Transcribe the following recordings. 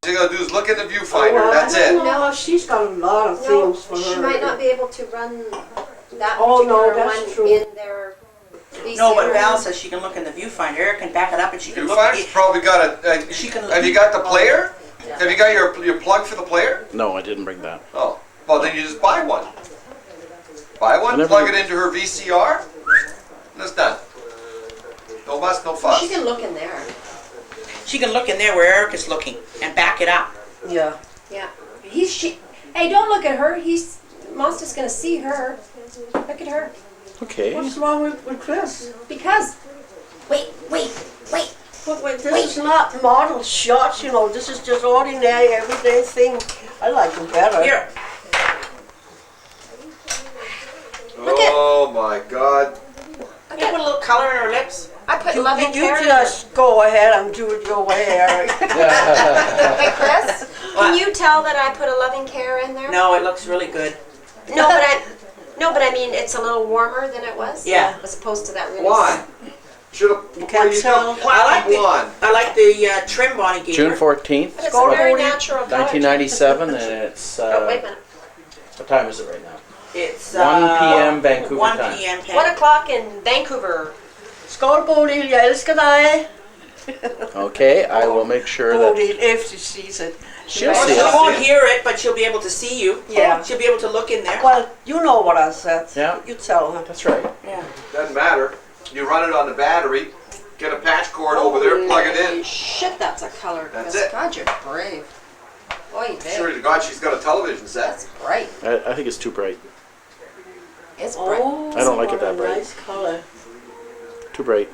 you gotta do is look in the viewfinder, that's it. No, she's got a lot of things for her. She might not be able to run that Oh, no, particular that's one true. in their VCR. No, but Val says she can look in the viewfinder. Eric can back it up and she can look. Viewfinder's probably got a, She can- have you got the player? Yeah. Have you got your plug for the player? No, I didn't bring that. Oh, well then you just buy one. Buy one, Whenever plug you- it into her VCR, and it's done. No fuss, no fuss. She can look in there. She can look in there where Eric is looking and back it up. Yeah. Yeah. Hey, don't look at her. Monster's gonna see her. Look at her. Okay. What's wrong with Chris? Because. Wait. But wait, this is not model shots, you know. This is just ordinary, everyday thing. I like them better. Here, Look at- Oh my God. I put a little color in her lips. I put You, love and care in you just go ahead and do it your way, Eric. there. Hey, Chris, can you tell that I put a loving care in there? No, it looks really good. No, but I mean it's a little warmer than it was. Yeah. As opposed to that really. Why? Should've, You can't tell. I like the, blonde. I like the trim Bonnie gave June her. 14th, But it's a very natural color. 1997, and it's, Oh, wait a minute. what time is it right now? It's 1 p.m. Vancouver 1 time. p.m. 1 o'clock in Vancouver. Skål Bodil, jeg elsker dig. Okay, I will make sure that Bodil, if she sees it. she'll Well, see she it. won't hear it, but she'll be able to see you. Yeah. She'll be able to look in there. Well, you know what I said. Yeah. You tell her. That's right. Yeah. Doesn't matter. You run it on the battery, get a patch cord over there, plug it Holy in. shit, that's a color. That's Chris. it. God, you're brave. Boy, Sure to God, she's got a television set. that's bright. I think it's too bright. It's bright. Oh, I don't like it what that a bright. nice color. Too bright.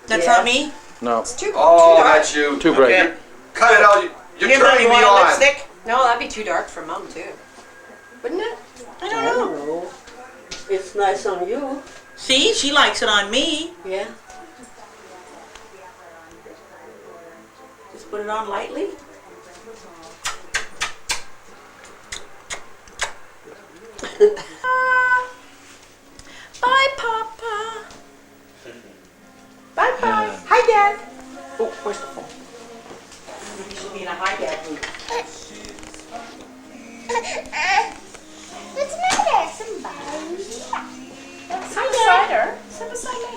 That's Yeah. not me. No. It's too, Oh, too dark. that's you. Too bright. Okay. Cut it out. You're Kimberly, turning you me want a on. lipstick? No, that'd be too dark for Mom too. Wouldn't it? I I don't don't know. know. It's nice on you. See, she likes it on me. Yeah. Just put it on lightly. Bye, Papa. Bye, bye. Hi, Dad. Oh, where's the phone? You should be in a hi, Dad mood. What's the matter? Somebody? Hi, Dad. Sit beside me.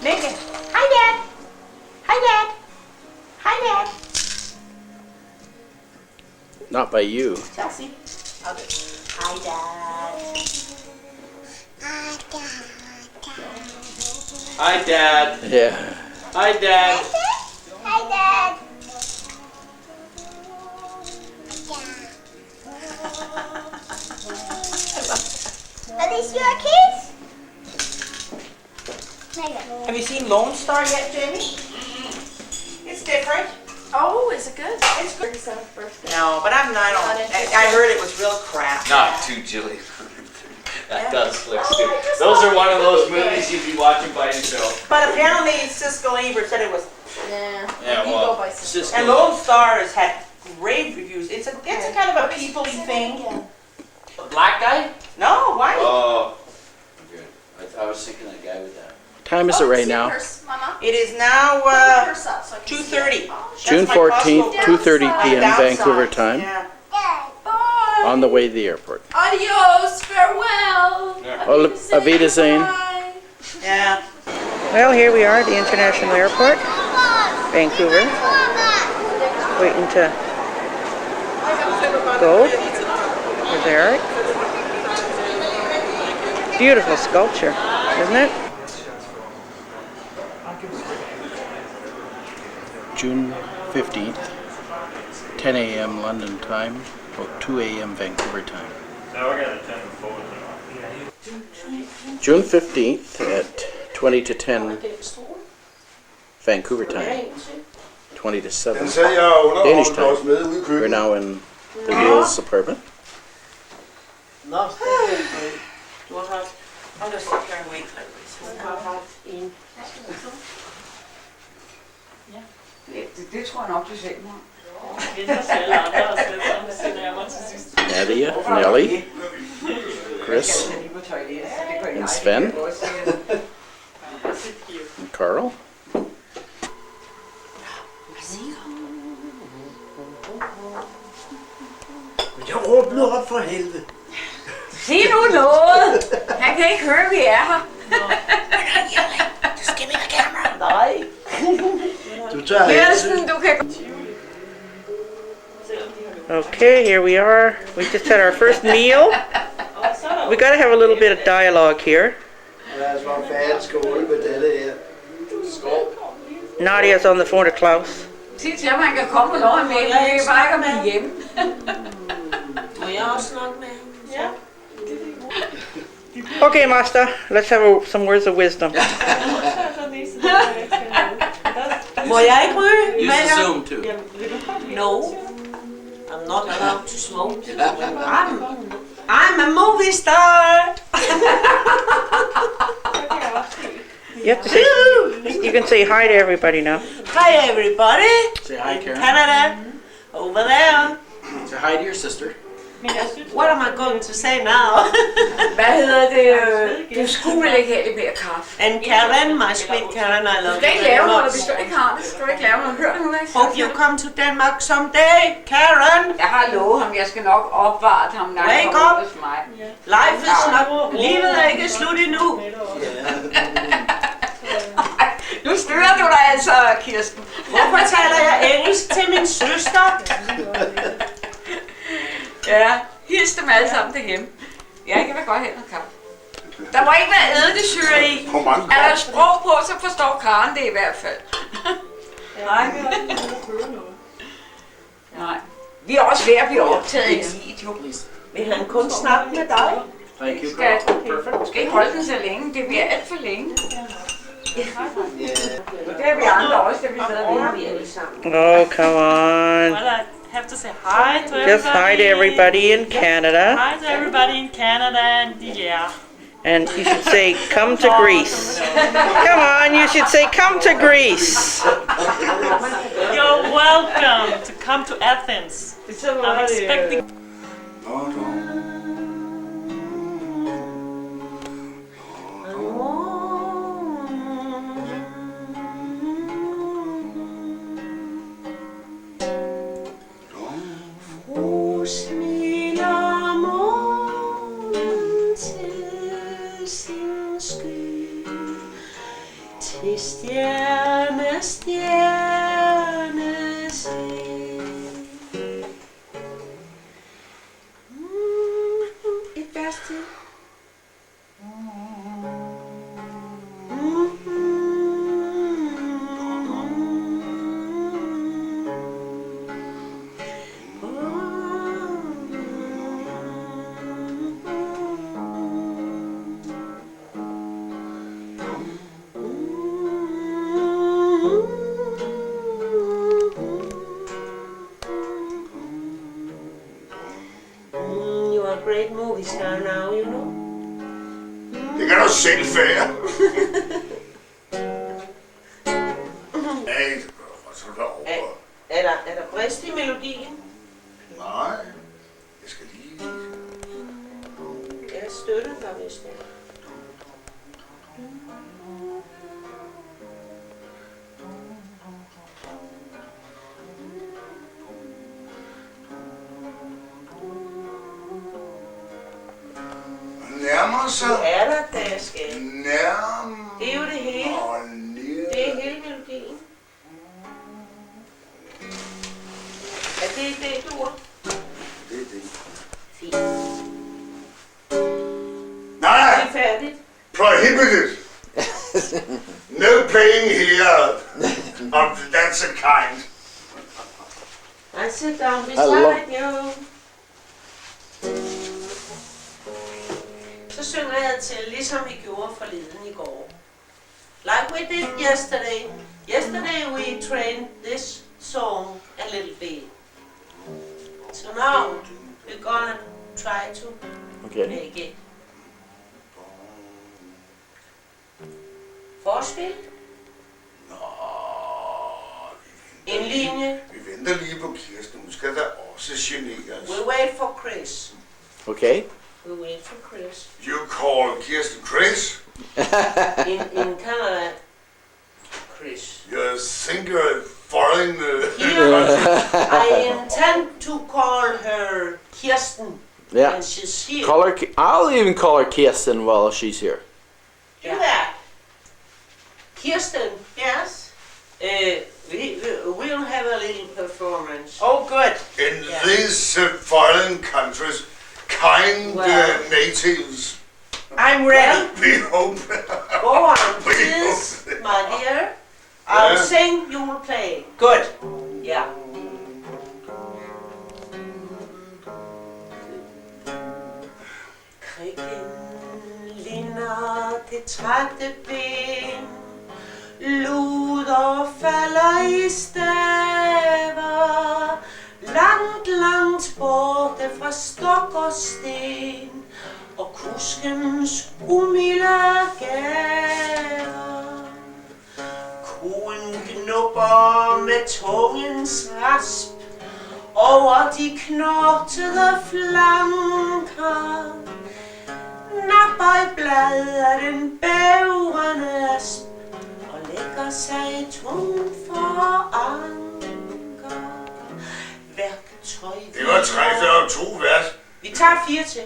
Megan. Hi, Dad. Hi, Dad. Hi, Dad. Not by you. Chelsea. Hi, Dad. Hi, Dad. Yeah. Hi, Dad. Hi, Dad. Are these your keys? Megan. Have you seen Lone Star yet, Jamie? It's different. Oh, is it good? It's good. No, but I don't. I heard it was real crap. Not too Jilly. Yeah. That does flick too. Those are one of those movies you'd be watching by yourself. But apparently Cisco Lieber said it was. Yeah. Yeah, You well, go by it's just And Lone Star has had rave reviews. It's a kind of a people-y thing. a black guy. No, why? Oh, good. I was thinking that guy with that. Time is it right now? Mama. It is now Purse up so I can see it. 2:30. June 14th, 2:30 p.m. Downside. Vancouver time. Yeah. Dad. Bye. On the way to the airport. Adios. Farewell. Auf Wiedersehen. Yeah. Well, here we are at the International Airport, Vancouver, waiting to go. There's Eric. Beautiful sculpture, isn't it? June 15th, 10 a.m. London time, about 2 a.m. Vancouver time. Now we're gonna turn the forward. June 15th at 20 to 10 Vancouver time, 20 to 7 Danish time. We're now in the Beals apartment. Nå, Du har haft. I'll just sit here and wait for everybody. Det tror jeg nok, du selv må. Nadia, Nelly, Chris, Jeg lige på toilettet, så det gør jeg. and Sven, Det kan jeg også. and Carl. Jeg åbner op for helvede. Sig nu noget! Han kan ikke høre, vi er her. Just give me the camera. Nej. Du tager Kirsten, du kan... Okay, here we are. We just had our first meal. We gotta have a little bit of dialogue here. Lad os bare færdig skåle med det her. Skål. Nadia's on the phone to Klaus. Sig til ham, han kan komme og låne med. Jeg kan bare ikke komme hjem. Må jeg også snakke med ham? Ja. Okay, Master, let's have some words of wisdom. Må jeg ikke ryge? Use the Zoom too. No. I'm not allowed to smoke. I'm a movie star. You have to say, you can say hi to everybody now. Hi everybody. Say hi, Karen. Canada. Over there. Say hi to your sister. What am I going to say now? Hvad hedder det? Du skulle vel ikke have lidt mere kaffe? And Karen, my sweet Karen, I love Du skal you ikke very lave noget, much. hvis du ikke har det. Så skal du ikke lave noget. Hør det nu, ikke? Hope you come to Denmark someday, Karen. Jeg har lovet ham, jeg skal nok opvare ham, når han Wake kommer up. hos mig. Life is not... Livet er ikke slut endnu. Nu styrer du dig altså, Kirsten. Hvorfor taler jeg engelsk til min søster? Ja, hils dem alle sammen derhjemme. Ja, jeg vil godt have noget kaffe. Der må ikke være eddikesyre i. Er der sprog på, så forstår Karen det i hvert fald. Nej. Vi er også ved at blive optaget i en video. Vil han kun snakke med dig? Thank you, Skal, girl. skal ikke holde den så længe. Det bliver alt for længe. Det er vi andre også, da vi sidder ved. alle sammen. Oh, come on. Well, I have to say hi to everybody. Just hi to everybody in Canada. Hi to everybody in Canada, and yeah. And you should say, come to Greece. Come on, you should say, come to Greece. You're welcome to come to Athens. I'm expecting. Stjerne, stjerne, se. Et vers til. Great movie star now, you know. Det kan du selv fære. Hey, så er det over. Er der brist i melodien? Nej, jeg skal lige... Jeg støtter dig, hvis det er. Nærmer sig. Nu er der, da jeg skal. Nærmer. Det er jo det hele. Det er hele melodien. Er det det, du er? Det er det. Fint. Nej! Det er færdigt. Prohibited! No playing here of that's a kind. I sit down beside you. Så synger jeg til, ligesom vi gjorde forleden i går. Like we did yesterday. Yesterday we trained this song a little bit. So now we're gonna try to make it. Forspil. En linje. Vi venter lige på Kirsten. Nu skal der også generes. We wait for Chris. Okay. We wait for Chris. You call Kirsten Chris? In Canada, Chris. You think you're a foreign Here, I I intend to call her Kirsten Yeah. when she's here. Call her. I'll even call her Kirsten while she's here. Do that. Kirsten, Yes? we'll have a little performance. Oh, good. In these foreign countries, kind natives, I'm ready. we hope. Go on, please, my dear. I'll sing, you will play. Good. Yeah. Krigen linder det trætte ben, luder falder i staver, langt, langt borte fra stok og sten, og kuskens umilde gaver. Koen knupper med tungens rasp over de knortede flanker, napper i bladet af den bævrende asp og lægger sig tungt for anker. Værktøj Det var 3 og 2 vers. Vi tager 4 til.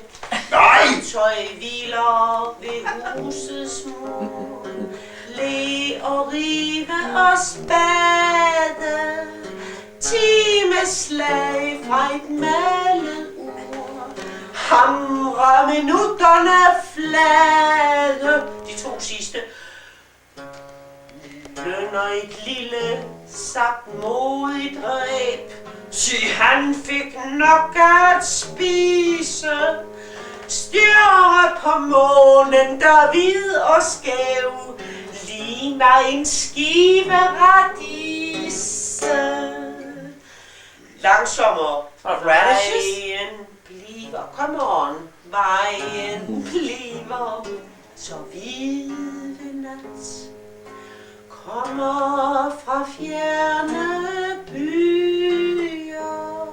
Nej! Værktøj hviler ved husets mur, le og rive og spade, timeslag fra et malet ur, hamre minutterne flade. De 2 sidste. Lønner et lille sagt modigt ræb, sy han fik nok at spise. Stjerne på månen, der hvid og skæv, ligner en skive radise. Langsommere. Vejen bliver, come on, vejen bliver så hvide nat. Kommer fra fjerne byer,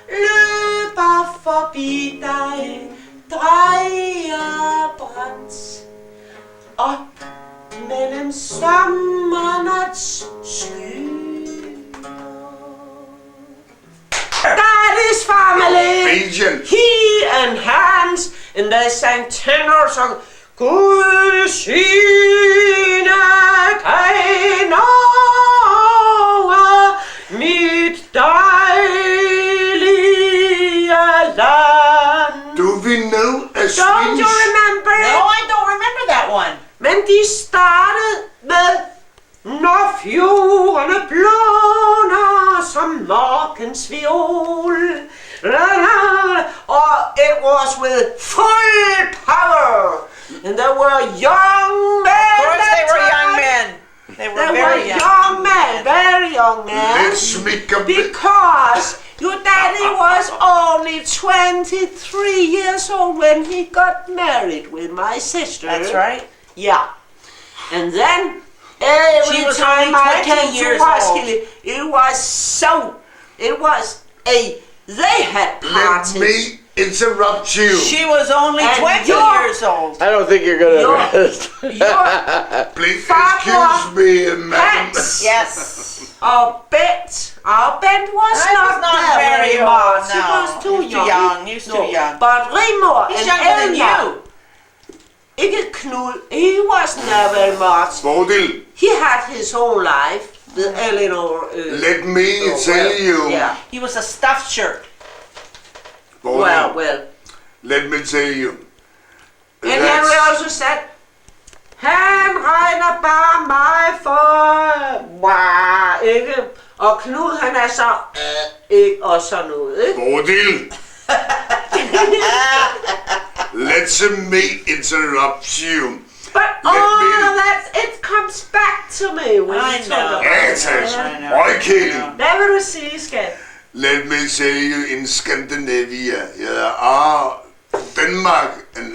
løber forbi dig, drejer bræt op mellem sommernats skyer. That is family. Belgien. He and Hans, and they sang tenor song. Gud syne kan over mit dejlige land. Do we know a Don't Swedish? you remember it? No, I don't remember that one. Men de startede med når fjordene blåner som morgens viol. Or it was with full power. And there were young men. Of course they were young men. They were very young men, very young men. Let's make a Because your daddy was only 23 years old when he got married with my sister. That's right. Yeah. And then every She was time only I 20 came to years old. Roskilde, they had Let parties. me interrupt you. She was only And 20 you're- years old. I don't think you're gonna rest. Please Farmor excuse me, madam. Hans. Yes. Our Bent was I not, was not there very much. old, He no. was too He's too young. young, he's too young. But Rigmor He's and younger than Elmar, you. ikke Knud, he wasn't there very much. Bodil, He had his own life with Eleanor. let me tell you. Yeah. He was a stuffed shirt. Bodil, Well. let me tell you. And Henry also said, han regner bare mig for, ikke? Og Knud, han er så, ikke? Og sådan noget, ikke? Bodil. Let me interrupt you. But Let all me- of that, it comes back to me when I you talk know. about it. Atas, Røgkæling. Hvad vil du sige, skat? Let me tell you, in Scandinavia, there are Denmark and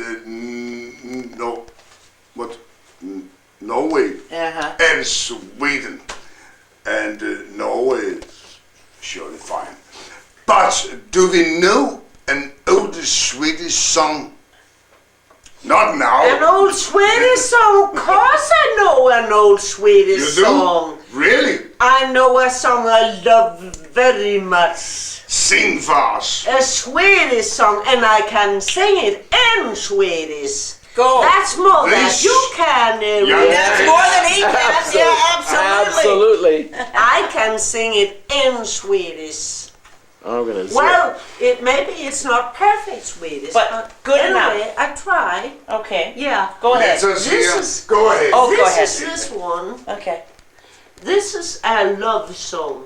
Norway and Sweden, and Norway is surely fine. But do we know an old Swedish song? Not now. An old Swedish song? Of course I know an old Swedish You do? song. Really? I know a song I love very much. Sing for us. A Swedish song, and I can sing it in Swedish. Go. That's more than This- you can. That's more than he can. Yeah, absolutely. Absolutely. I can sing it in Swedish. I'm gonna say. Well, maybe it's not perfect Swedish, But good anyway, enough. I try. Okay. Yeah. Go ahead. Let us This hear. is- Go ahead. Oh, go This ahead. is this one. Okay. This is a love song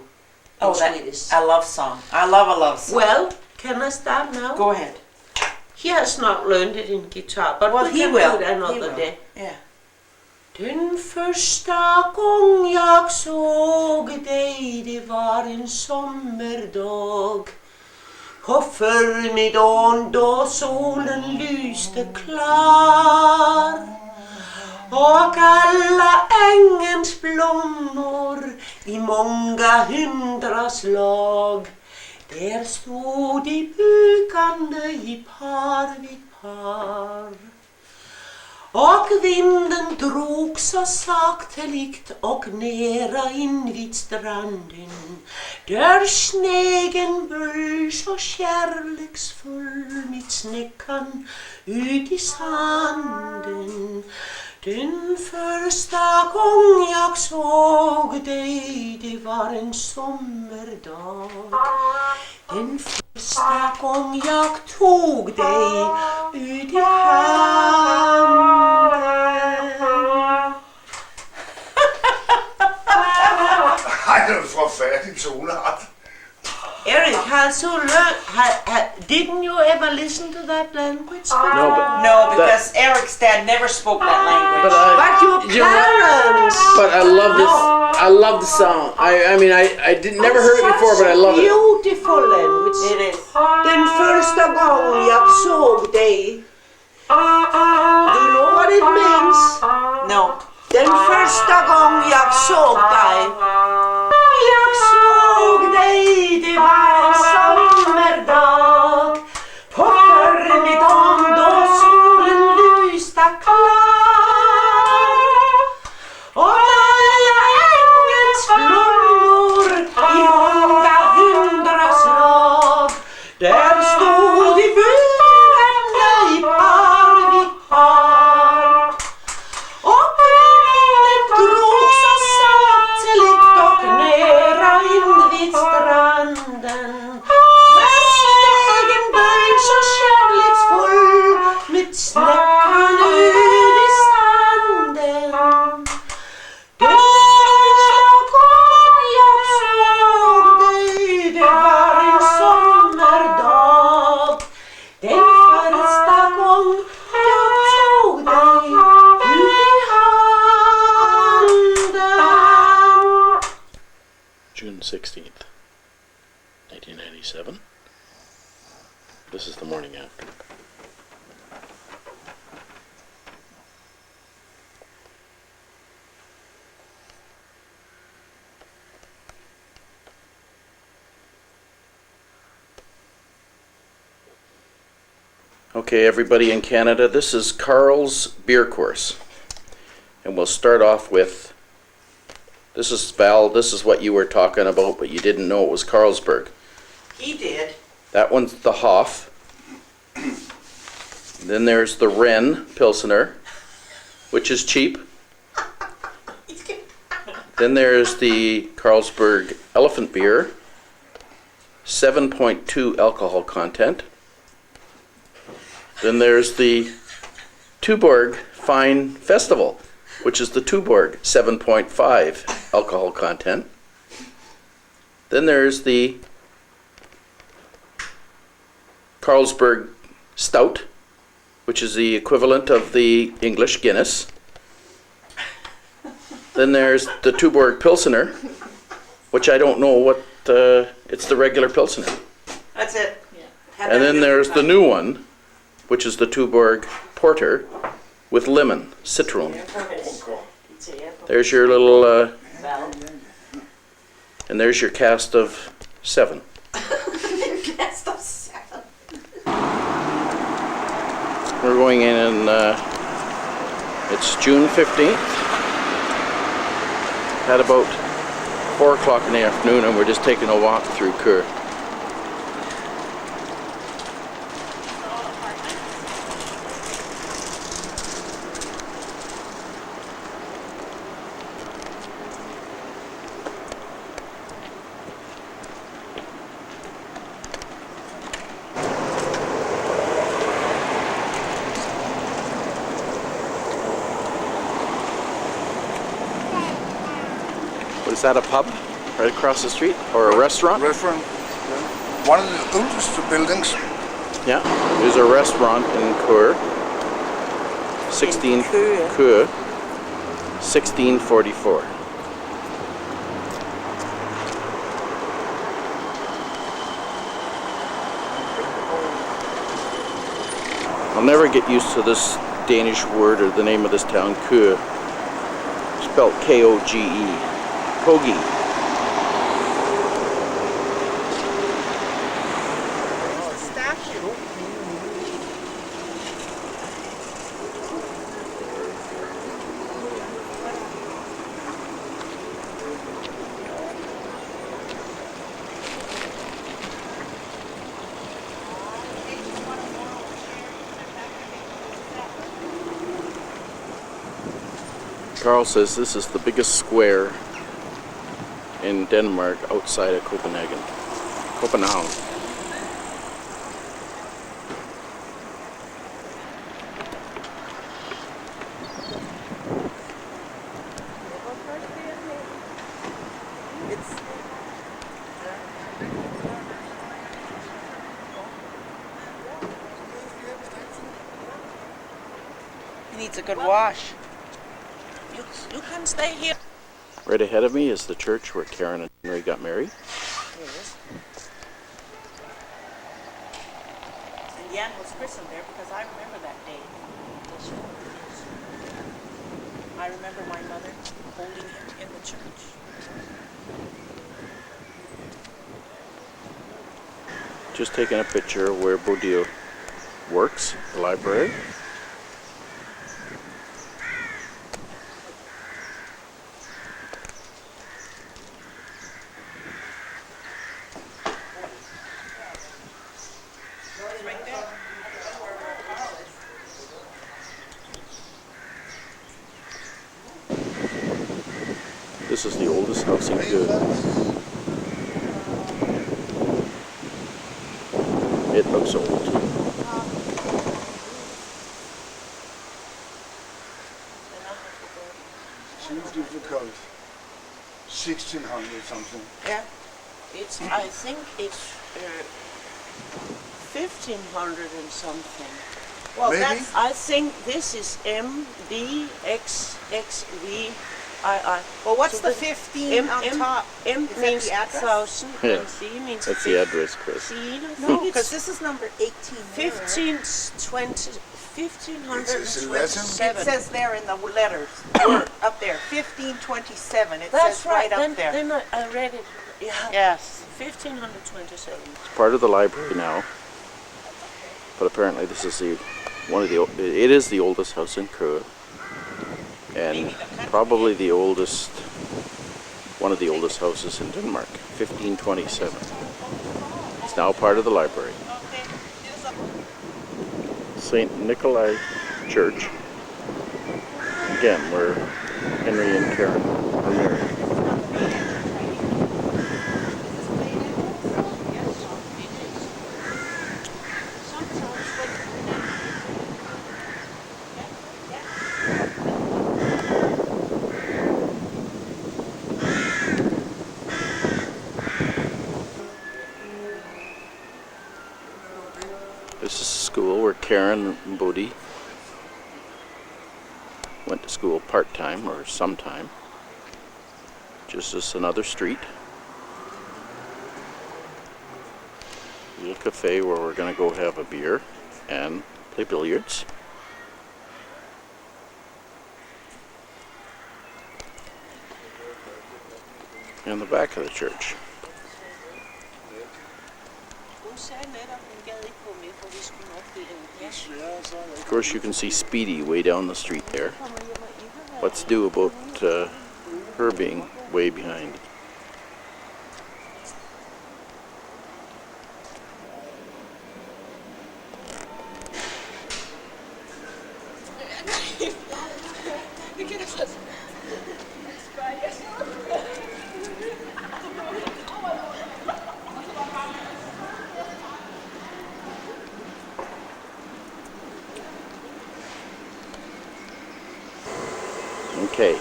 in Oh, Swedish. a love song. I love a love song. Well, can I start now? Go ahead. He has not learned it in guitar, but Well, we he can will. do it He another will. day. Yeah. Den första gång jag såg dig, det var en sommardag. På förmiddagen då solen lyste klar. Och alla ängens blommor i många hundra slag. Där stod de bukande i par vid par. Och vinden drog så saktelikt och nera in vid stranden. Där snegen böll så kärleksfull med snäckan ut i sanden. Den första gång jag såg dig, det var en sommardag. Den första gång jag tog dig ut i handen. Ej, det er en forfærdelig tonart. Eric, has you learned? Didn't you ever listen to that language? No, but No, because Eric's dad never spoke that language. but But your you're right. parents. But I love this. I love the song. I mean, I didn't never heard it before, but I love it. Beautiful language. It is. Den första gången jag såg dig. Do you know what it means? No. Den första gången jag såg dig. Jag såg dig, det var en sommardag. På förmiddagen då solen lyste klar. Och alla ängens blommor i många hundra slag. Där stod de bugande i par vid par. Och vinden drog så saktelikt och nera in vid stranden. Där snegen böll så kärleksfull med snäckan ut i sanden. Den första gång jag såg dig, det var en sommardag. Den första gång jag tog dig ut i handen. June 16th, 1997. This is the morning after. Okay, everybody in Canada, this is Carl's beer course. And we'll start off with, this is Val, this is what you were talking about, but you didn't know it was Carlsberg. He did. That one's the Hoff. Then there's the Ren Pilsner, which is cheap. Then there's the Carlsberg Elephant Beer, 7.2 alcohol content. Then there's the Tuborg Fine Festival, which is the Tuborg 7.5 alcohol content. Then there's the Carlsberg Stout, which is the equivalent of the English Guinness. Then there's the Tuborg Pilsner, which I don't know what, it's the regular Pilsner. That's it. And then there's the new one, which is the Tuborg Porter with lemon, citron. There's your little, and there's your cast of 7. Cast of 7. We're going in and it's June 15th. Had about 4 o'clock in the afternoon and we're just taking a walk through Kur. Is that a pub right across the street or a restaurant? Restaurant. One of the oldest buildings. Yeah, there's a restaurant in Kur. 1644. I'll never get used to this Danish word or the name of this town, Kur. Spelled K-O-G-E. Kogi. Carl says this is the biggest square in Denmark outside of Copenhagen. Copenhagen. He needs a good wash. You can stay here. Right ahead of me is the church where Karen and Henry got married. Yes. And Jan was christened there because I remember that day. I remember my mother holding him in the church. Just taking a picture of where Bodil works, the library. This is the oldest house in Kur. It looks old too. Seems difficult. 1600 something. Yeah, I think it's 1500 and something. Well, Maybe. I think this is MBXXV. Well, what's So the 15 on top? M Is that means the address? 1,000 Yeah, and C means that's the address, Chris. 15. I No, think because it's this is number 18. there, right? 1527. It says there in the letters, up there, 1527. It That's says right then, up there. Then I read it. Yeah. Yes. 1527. It's part of the library now. But apparently this is it is the oldest house in Kur. And probably the oldest, one of the oldest houses in Denmark, 1527. It's now part of the library. St. Nikolai Church. Again, where Henry and Karen are married. This is a school where Karen and Bodhi went to school part-time or sometime. Just as another street. A little cafe where we're going to go have a beer and play billiards. And the back of the church. Of course, you can see Speedy way down the street there. What's due about her being way behind? Okay,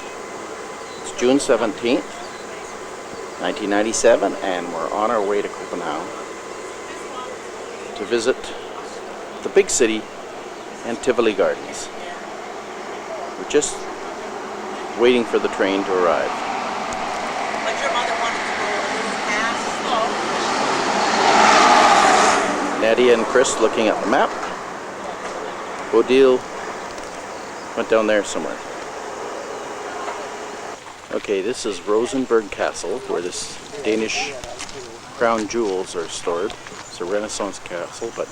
it's June 17th, 1997, and we're on our way to Copenhagen to visit the big city and Tivoli Gardens. We're just waiting for the train to arrive. But your mother wanted to go a little past. Nadia and Chris looking at the map. Odile went down there somewhere. Okay, this is Rosenborg Castle, where this Danish crown jewels are stored. It's a Renaissance castle, but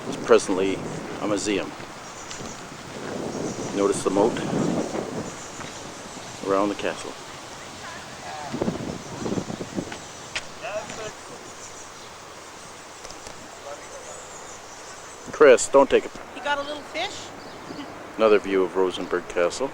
it's presently a museum. Notice the moat around the castle. Chris, don't take a... He got a little fish? Another view of Rosenborg Castle.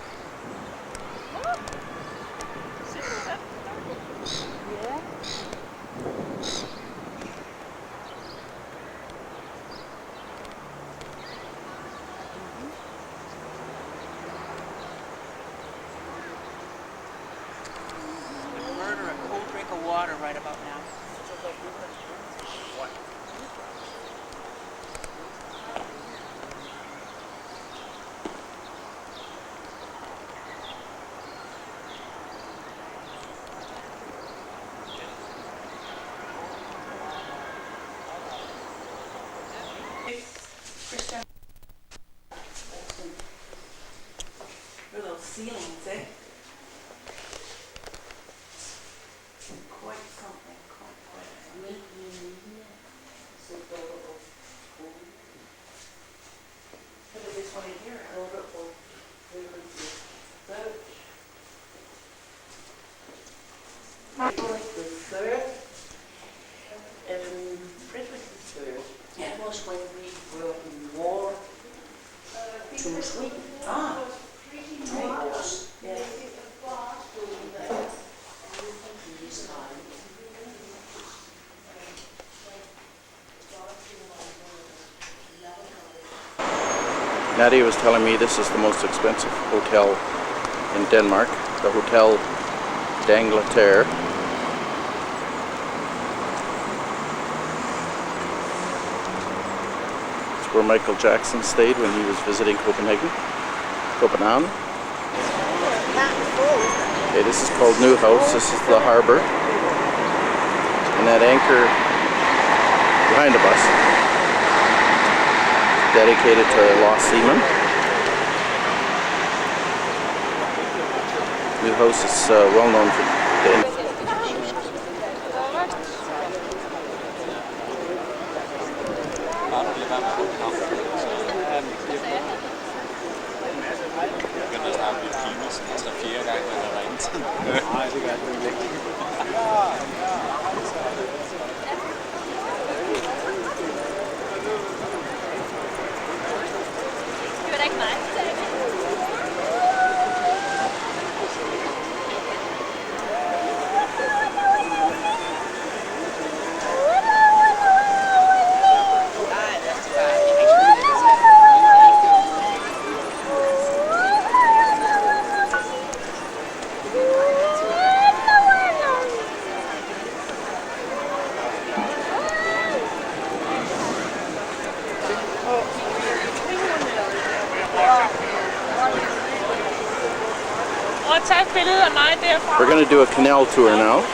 Murder a cold drink of water right about now. Little ceilings, eh? Quite something, quite Look at this one here. Frederick III, that was when we were in war to Sweden. Ah, wars. Yeah. Nadia was telling me this is the most expensive hotel in Denmark, the Hotel d'Angleterre. It's where Michael Jackson stayed when he was visiting Copenhagen. Okay, this is called Newhouse. This is the harbor. And that anchor behind the bus, dedicated to lost seamen. Newhouse is well known for We're going to do a canal tour now.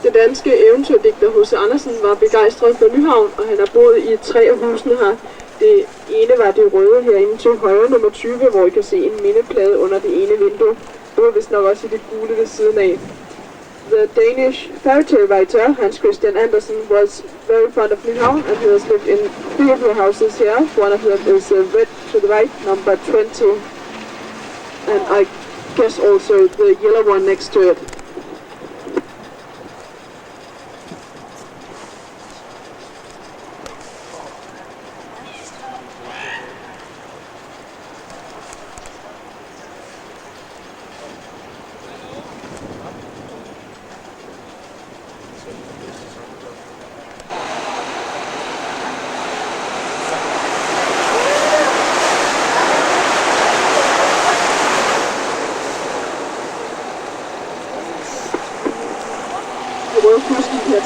Den danske eventyrdigter H.C. Andersen var begejstret for Nyhavn, og han har boet i 3 af husene her. Det ene var det røde herinde til højre nummer 20, hvor I kan se en mindeplade under det ene vindue. Det var vist nok også i det gule ved siden af. The Danish fairy tale writer Hans Christian Andersen was very fond of Nyhavn, and he has lived in 3 of the houses here. One of them is red to the right, number 20, and I guess also the yellow one next to it.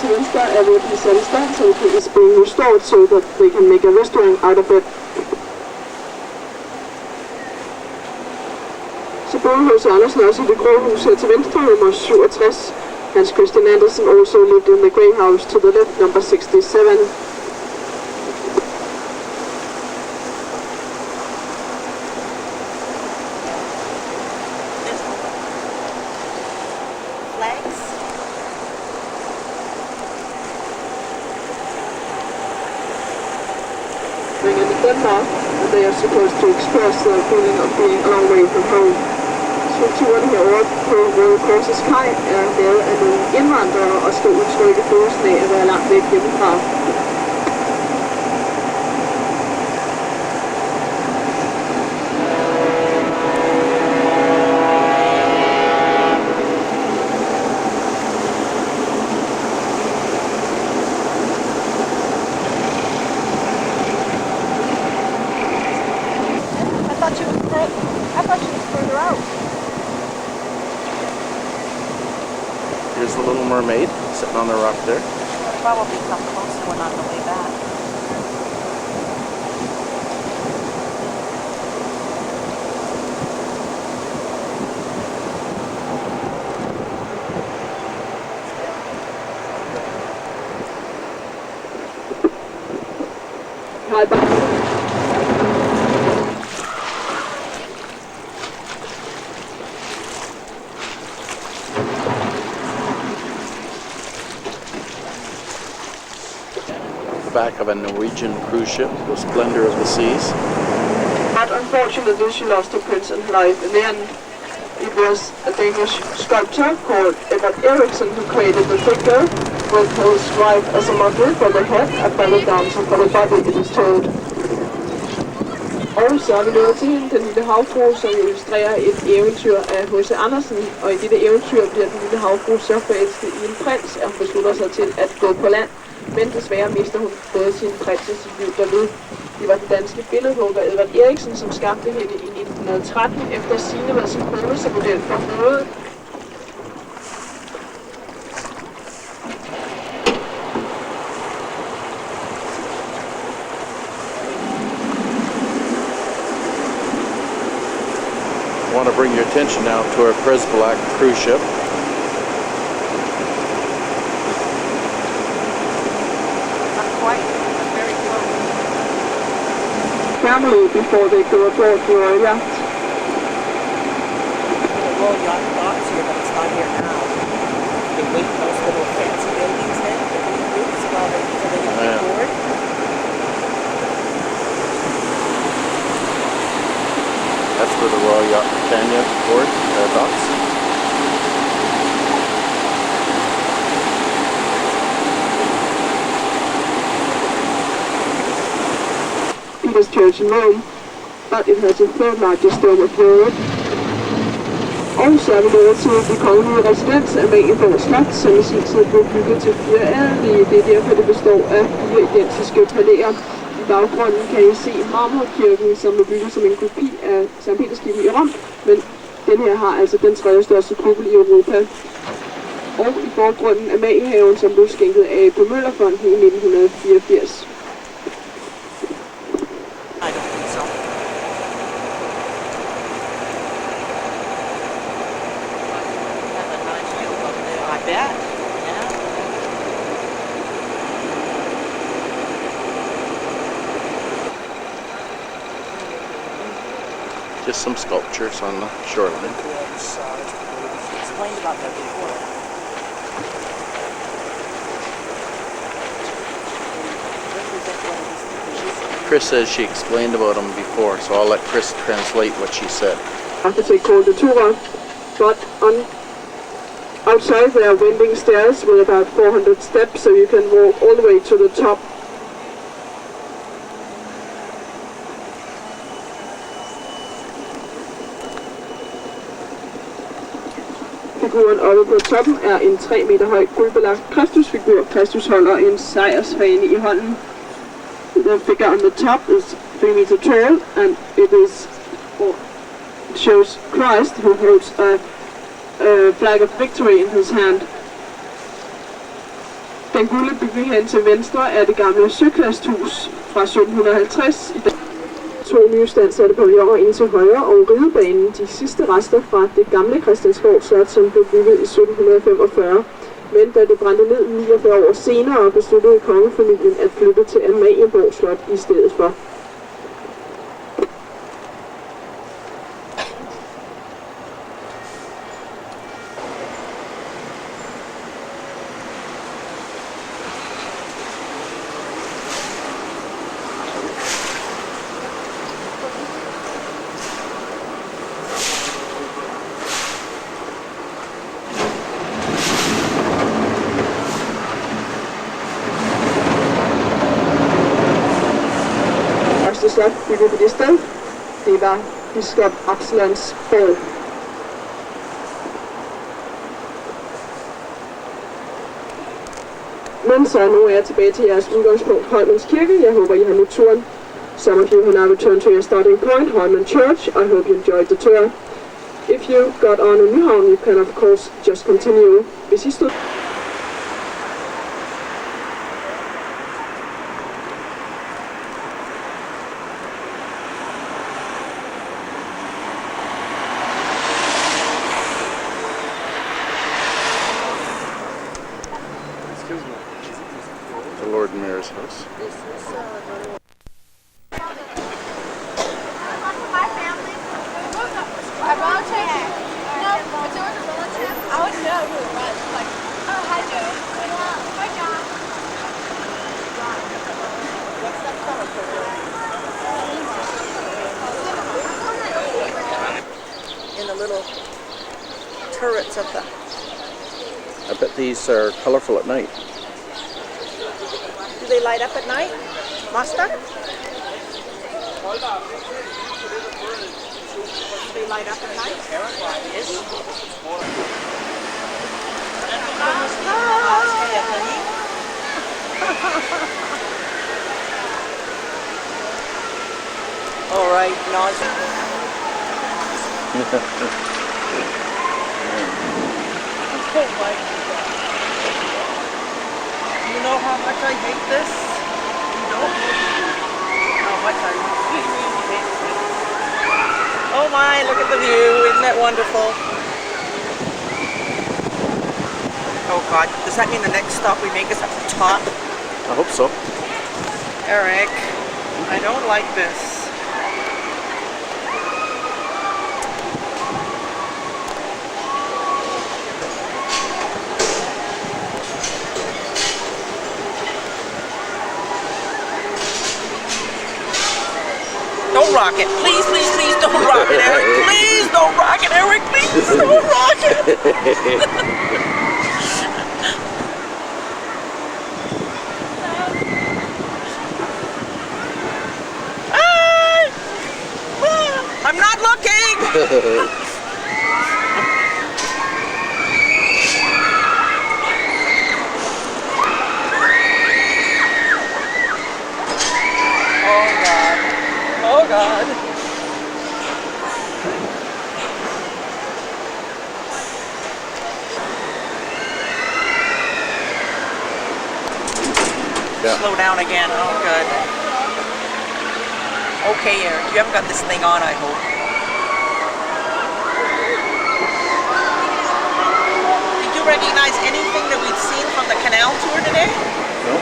til venstre er ved at blive sat i stand, så det is being restored so that they can make a restaurant out of it. Så boede H.C. Andersen også i det grå hus her til venstre, nummer 67. Hans Christian Andersen also lived in the grey house to the left, number 67. Flags. Bringing to Denmark, and they are supposed to express their feeling of being a long way from home. Strukturen herovre på Røde Korsets kaj er lavet af nogle indvandrere og skal udtrykke følelsen af at være langt væk hjemmefra. I thought she was further out. Here's the Little Mermaid sitting on the rock there. Probably come closer when on the way back. Back of a Norwegian cruise ship, the Splendor of the Seas. But unfortunately she lost her prince and life in the end. It was a Danish sculptor called Edvard Eriksson who created the figure with his wife as a model for the head and fellow dancer for the body, it is told. Og så er vi nået til Den Lille Havfrue, som illustrerer et eventyr af H.C. Andersen, og i dette eventyr bliver Den Lille Havfrue så forelsket i en prins, at hun beslutter sig til at gå på land. Men desværre mister hun både sin prins og sit liv derved. Det var den danske billedhugger Edvard Eriksen, som skabte hende i 1913 efter sigende med sin kone som model for hovedet. I want to bring your attention now to our Presbolac cruise ship. Family before they go aboard the Royal Yacht. The Royal Yacht docks here, but it's not here now. They wait in those little fancy buildings then, the green roofs, while they get aboard. That's where the Royal Yacht Britannia board docks. Peter's Church in Rome, but it has the third largest dome of Europe. Og så er vi nået til det kongelige residens Amalienborg Slot, som i sin tid blev bygget til 4 adelige. Det er derfor, det består af 4 identiske palæer. I baggrunden kan I se Marmorkirken, som er bygget som en kopi af Sankt Peterskirken i Rom, men den her har altså den tredje største kuppel i Europa. Og i forgrunden Amaliehaven, som blev skænket af på Møllerfonden i 1984. I don't think so. Have a nice view up there. I bet. Yeah. Just some sculptures on the shoreline. Explained about that before. Chris says she explained about them before, so I'll let Chris translate what she said. Architect called the Tura, but outside there are winding stairs with about 400 steps, so you can walk all the way to the top. Figuren oppe på toppen er en 3 meter høj guldbelagt Kristusfigur. Kristus holder en sejrsfane i hånden. The figure on the top is 3 meter tall, and it shows Christ, who holds a flag of victory in his hand. Den gule bygning hen til venstre er det gamle søklasthus fra 1750. I dag 2 nye standsatte pavilloner ind til højre og ridebanen, de sidste rester fra det gamle Christiansborg Slot, som blev bygget i 1745. Men da det brændte ned 49 år senere, besluttede kongefamilien at flytte til Amalienborg Slot i stedet for. Slot bygget på det sted. Det var biskop Axlands borg. Men så nu er jeg tilbage til jeres udgangspunkt, Holmens Kirke. Jeg håber, I har nydt turen. Some of you have now returned to your starting point, Holmen Church. I hope you enjoyed the tour. If you got on in Nyhavn, you can of course just continue. Hvis I stod The Lord Mayor's house. In the little turrets of the... I bet these are colorful at night. Do they light up at night? Master? Do they light up at night? Yes. All right, nausea. Oh my God. You know how much I hate this? You know how much I really hate this. Oh my, look at the view. Isn't that wonderful? Oh God, does that mean the next stop we make is at the top? I hope so. Eric, I don't like this. Don't rock it. Please, please, please don't rock it, Eric. Please don't rock it, Eric. Please don't rock it. I'm not looking. Oh God. Yeah. Slow down again. Oh, good. Okay, Eric. You haven't got this thing on, I hope. Did you recognize anything that we'd seen from the canal tour today? No.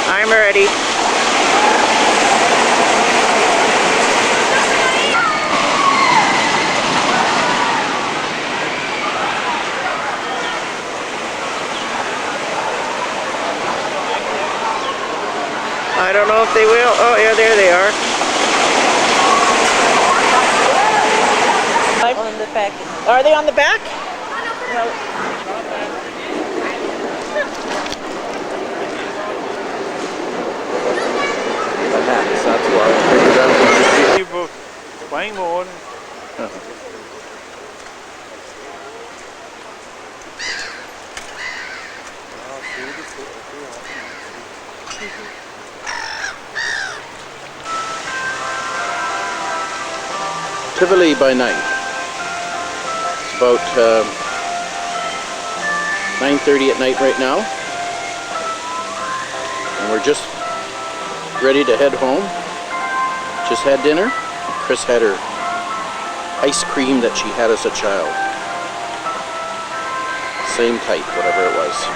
I'm ready. I don't know if they will. Oh, yeah, there they are. On the back. Are they on the back? No. That's why I figured out. På springvognen. Tivoli by night. It's about 9:30 at night right now. And we're just ready to head home. Just had dinner. Chris had her ice cream that she had as a child. Same type, whatever it was.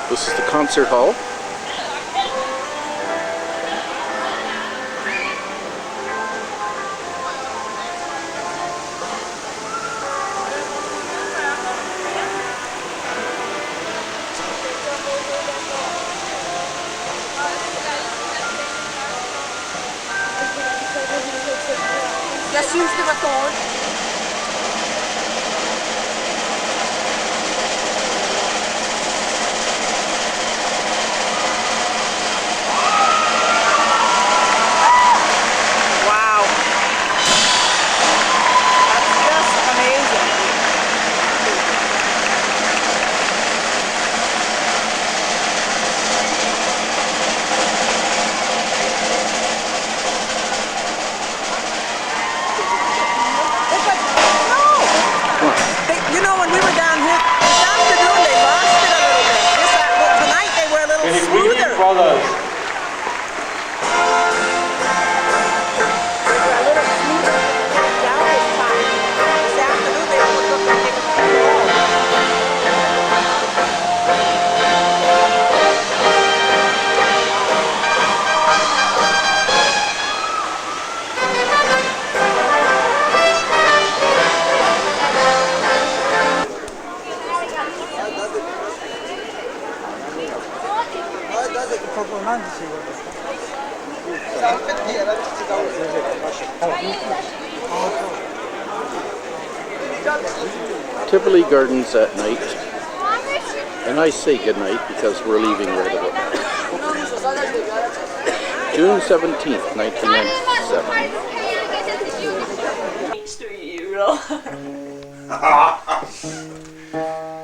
This is the concert hall. Jeg synes, det var dårligt. Wow. That's just amazing. You know, when we were down here this afternoon, they lost it a little bit. Tonight they were a little smoother. We brothers. They were a little smoother down this time. This afternoon they almost looked like they were too Tivoli Gardens at night. And I say good night because we're leaving right about now. June 17th, 1997.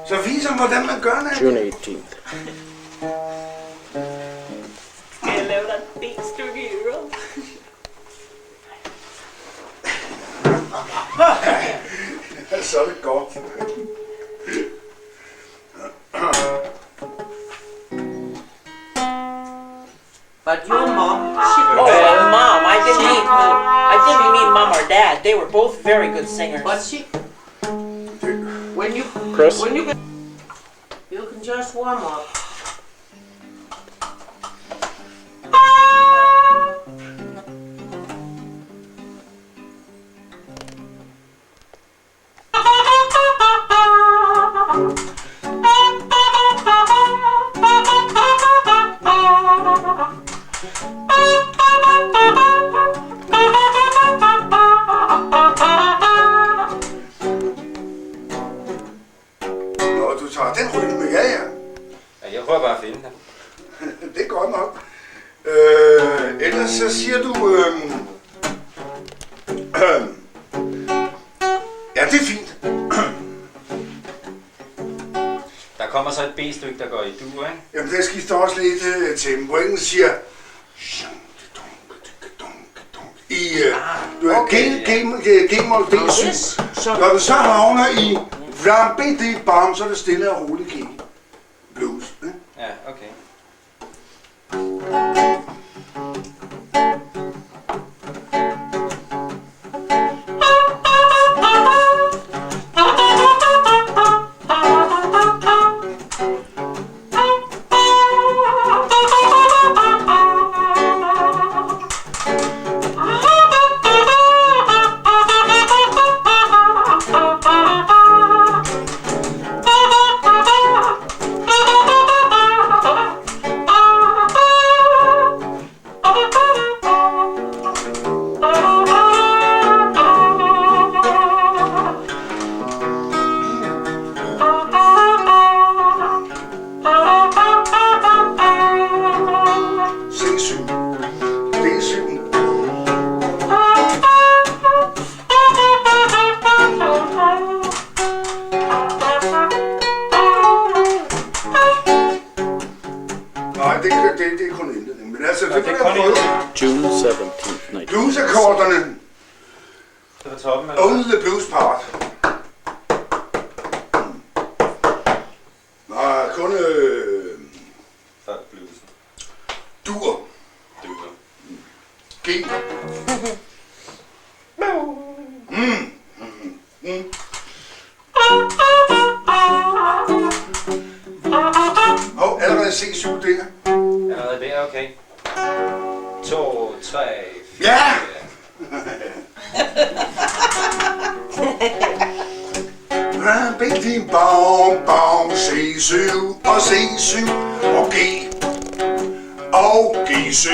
Så viser hvordan man gør det. June 18th. Skal jeg lave dig et benstykke i øret? Så er det godt. But your mom, Mom, I didn't mean mom or dad. They were both very good singers. but she, when you Chris? you can just warm up. Nå, du tager den rytme, ja. Jeg prøver bare at finde den. Det er godt nok. Ellers så siger du... ja, det er fint. Der kommer så et B-stykke, der går i dur, ikke? Jamen, der skifter også lidt tempo. Den siger... I G-mol D7. Når du så havner i Vlam BD Bam, så er det stille og roligt G. Blues. Ja, okay. night. Bluesakkorderne. Det var toppen, Only the blues part. Nej, kun Før bluesen. dur. G. Allerede C7 der. Allerede der, okay. 2, 3, 4. Ja! Bing, bom, bom, C7 og C7 og G og G7.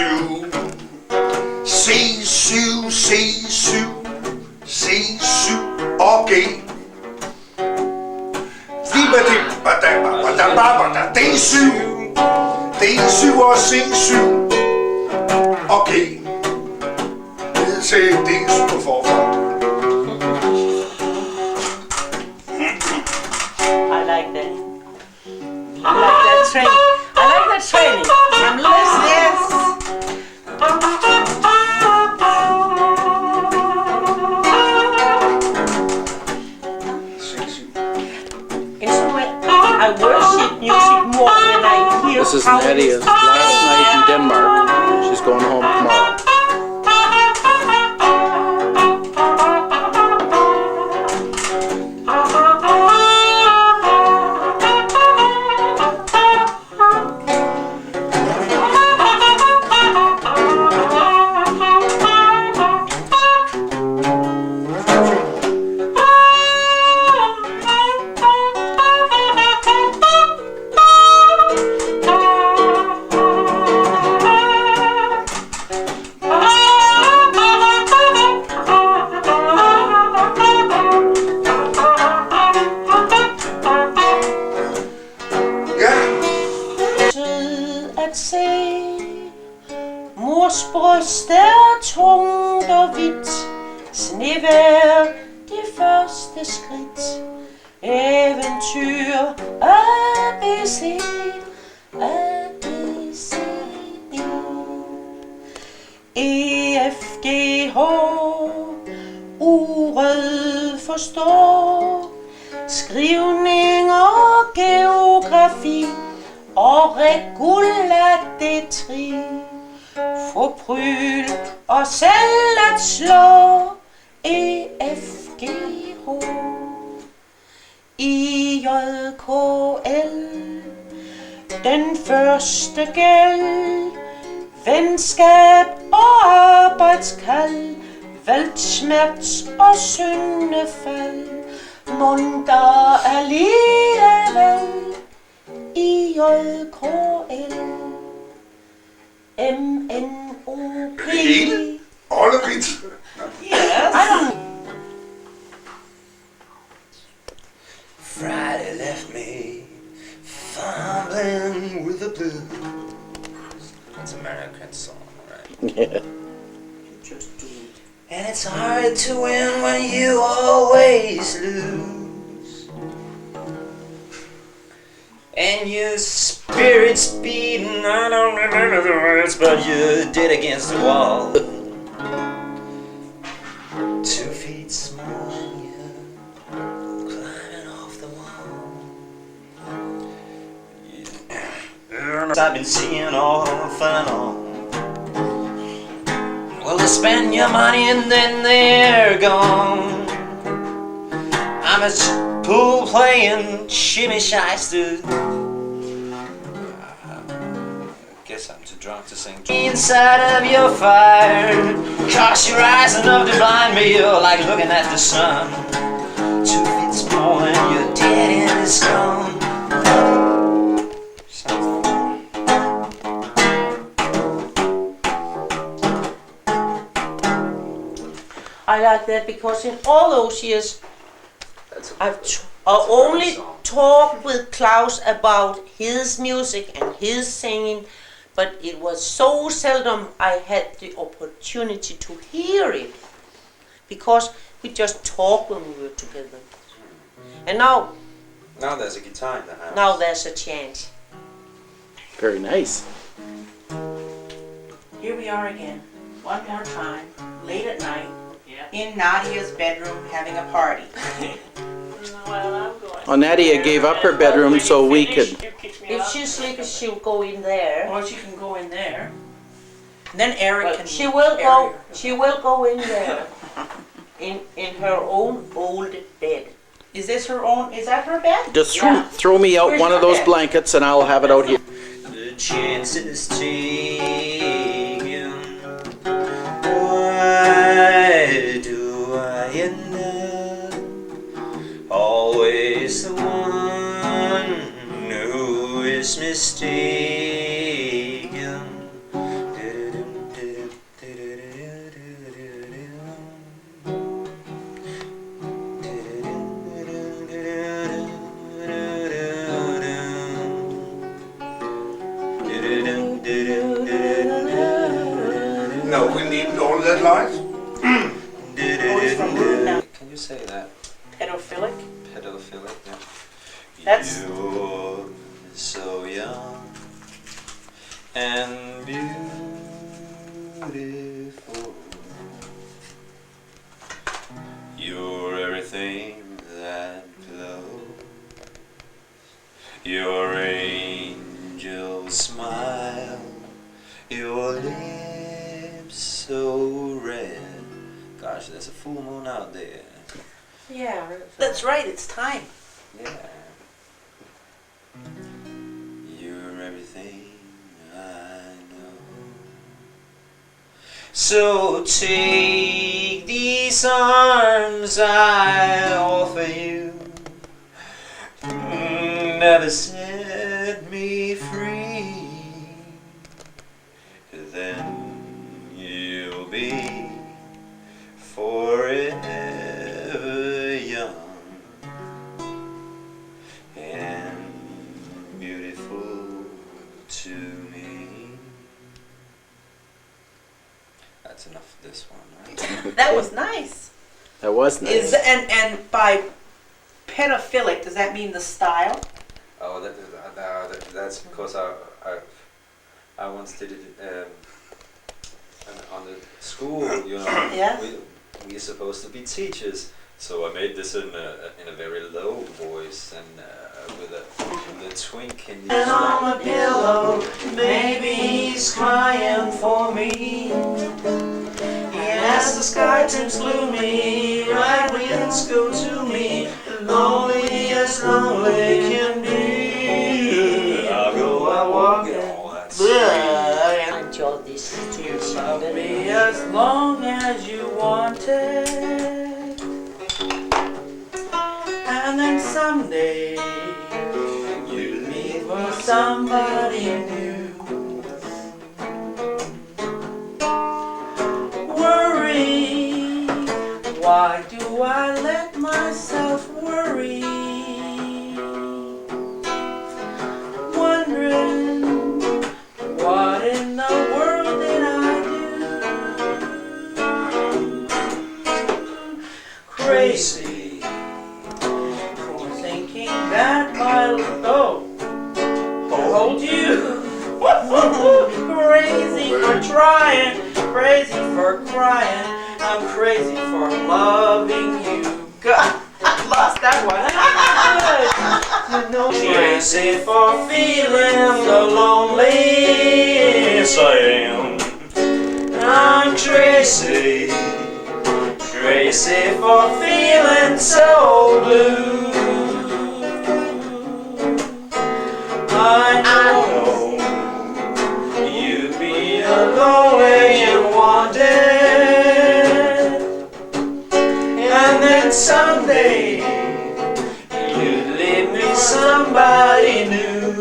C7, C7, C7 og G. D7, D7 og C7 og G. Ned til D7 på forfra. I like that. I like that training. I like that training. I'm listening. In some way, I worship music more when I hear. This is Nadia's last night in Denmark. She's going home tomorrow. At se mors bryst er tungt og hvidt, snevejr det første skridt, eventyr ABC, ABC, D, E, F, G, H, uret forstår, skrivning og geografi, og regulatri, få pryl og selv at slå E, F, G, H, I, J, K, L, den første gæld, venskab og arbejdskald, valgsmerts og syndefald, munter alligevel. I, J, K, L, M, N, O, P. All of it. Yes. I don't. Friday left me fumbling with the blues. That's an American song, right? Yeah. Just do it. And it's hard to win when you always lose. And your spirit's beating, I don't remember the words, but you did against the wall. 2 feet small and you climbing off the wall. I've been seeing off and on. Well, they spend your money and then they're gone. I'm a pool playing shimmy shyster. Guess I'm too drunk to sing. Inside of your fire, cause you're rising up to blind me. You're like looking at the sun. 2 feet small and you're dead in the stone. I like that because in all those years, I've only talked with Klaus about his music and his singing, but it was so seldom I had the opportunity to hear it, because we just talked when we were together. And now there's a guitar in the house. Now there's a chance. Very nice. Here we are again. one more time, late at night, in Nadia's bedroom having a party. Well, Nadia gave up her bedroom so we could. If she's sleepy, she'll go in there. Or she can go in there. And then Eric can. She will go. She will go in there. In her own old bed. Is this her own? Is that her bed? Just throw me out one of those blankets and I'll have it out here. The chances taken. Why do I end up always the one who is mistaken? No, we need all that light. Can you say that? Pedophilic? Pedophilic, yeah. That's- You're so young and beautiful. You're everything that glows. Your angel smile. Your lips so red. Gosh, there's a full moon out there. Yeah. That's right, it's time. Yeah. You're everything I know. So take these arms I offer you. Never set me free. Then you'll be forever young and beautiful to me. That's enough of this one, right? That was nice. That was nice. Is and by pedophilic, does that mean the style? Oh, that's because I once did it on the school, you know. Yeah. We're supposed to be teachers, so I made this in a very low voice and with a twink in the On the pillow, baby's crying for me. As the sky turns gloomy, right winds go to me, lonely as lonely can be. I'll go, I walk, and enjoy this situation. Love me as long as you wanted, and then someday you meet for somebody new. Worry, why do I let myself worry? Wondering, what in the world did I do? Crazy for thinking that my hold you. Crazy for trying, crazy for crying. I'm crazy for loving you. God, I lost that one. You know, crazy for feeling so lonely. Yes, I am. I'm crazy, crazy for feeling so blue. I know you'd be alone where you wanted, and then someday you'd leave me somebody new.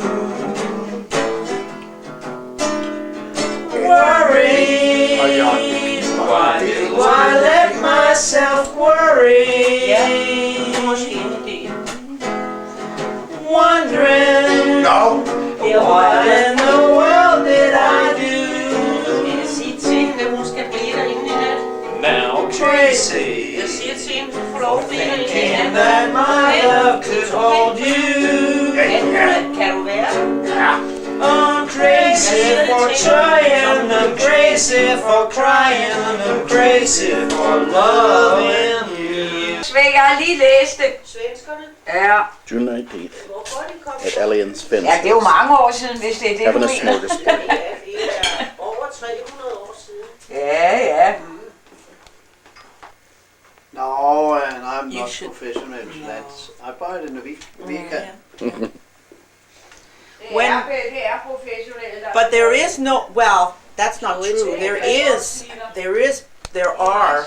Worried, why do I let myself worry? Wondering, what in the world did I do? Now crazy, thinking that my love could hold you. I'm crazy. crazy for trying, I'm crazy for crying, I'm crazy for loving you. Svend, jeg har lige læst det. Svenskerne? Ja. June 19th Hvorfor er de kommet? at Allianz Fence. Ja, det er jo mange år siden, hvis det er det, Having du a mener. smorgasbord. Ja, det er over 300 år siden. Ja, ja. No, and I'm not professional. That's I buy it in a weekend. When- Det er professionelt. But there is no, well, that's not true. There are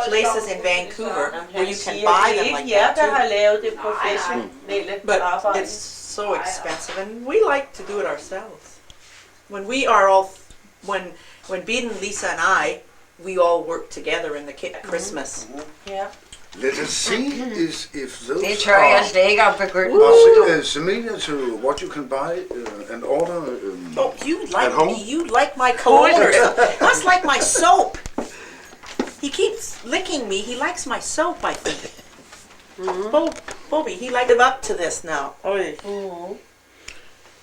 places in Vancouver where you can buy them like Ja, that der har too. lavet det professionelle But arbejde. it's so expensive, and we like to do it ourselves. When we are all, when Bede and Lisa and I, we all work together in the kitchen at Christmas. Ja. Let us see if those Det tør jeg slet ikke at begynde. are similar to what you can buy and order Oh, you at like home. me? You like my colder? That's like my soap. He keeps licking me. He likes my soap, I think. Bobby, he like live up to this now.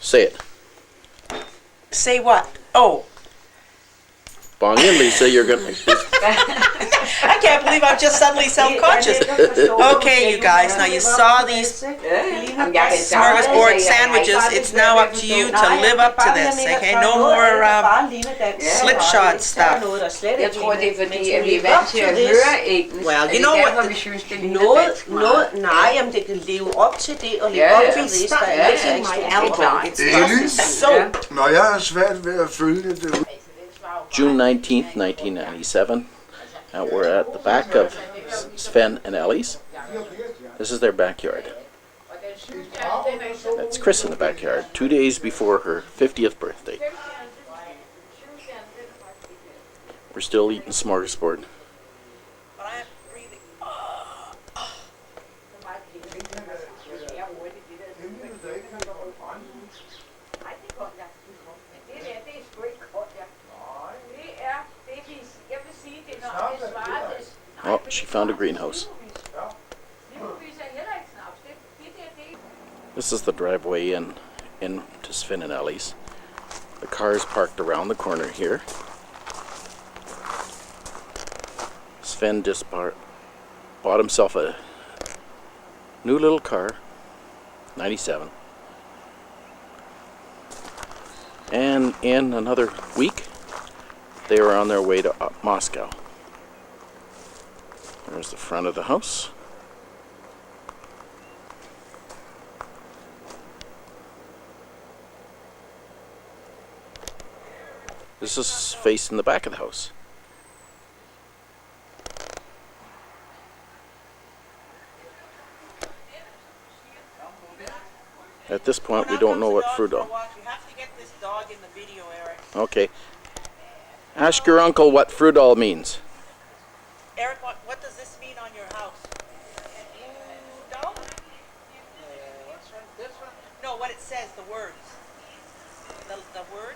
Say it. Say what? Oh, Bonnie and Lisa, you're gonna. I can't believe I'm just suddenly self-conscious. Okay, you guys, now you saw these smorgasbord sandwiches. It's now up to you to live up to this, okay? No more slipshod stuff. Jeg tror, det er fordi, at vi er vant til at høre engelsk. Well, og you know det er what derfor, the- vi synes, det ligner dansk meget. Nej, jamen det kan leve op til det, og leve Ja, op ja. til det, Stop der er licking my elbow. It's Ellie? just soap. Når jeg har svært ved at følge det. June 19th, 1997. We're at the back of Sven and Ellie's. This is their backyard. That's Chris in the backyard, 2 days before her 50th birthday. We're still eating smorgasbord. Oh, she found a greenhouse. This is the driveway in to Sven and Ellie's. The car's parked around the corner here. Sven just bought himself a new little car, 97. And in another week, they were on their way to Moscow. There's the front of the house. This is facing the back of the house. At this point, we don't know what Frudo. You have to get this dog in the video, Eric. Okay. Ask your uncle what Frudol means. Eric, what does this mean on your house? Frudo? No, what it says, the words. The word?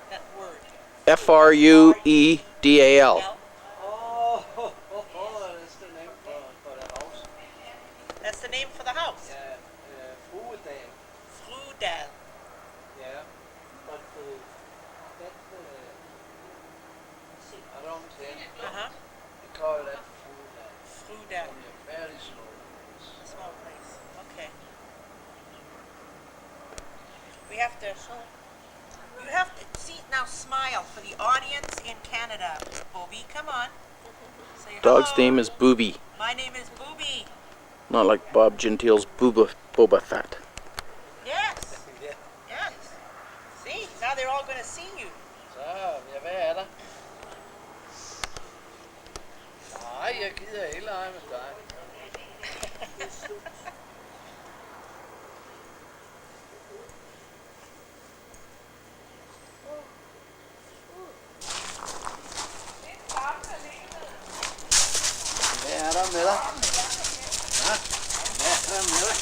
That word. Fruedal. Oh, that's the name for the house. That's the name for the house? Yeah, Fruedal. Frudal. Yeah, but that I don't think we call that Fruedal. Frudal. Very small. Small place. Okay. We have to. You have to see now. Smile for the audience in Canada. Bobby, come on. Say Dog's hello. name is Booby, My name is Booby. not like Bob Gentile's Boba Fett. Yes. Yes. See, now they're all going to see you. Så, ja, hvad er der? Nej, jeg gider ikke lege med dig. Hvad er der med dig? Hva? Hvad er der med dig?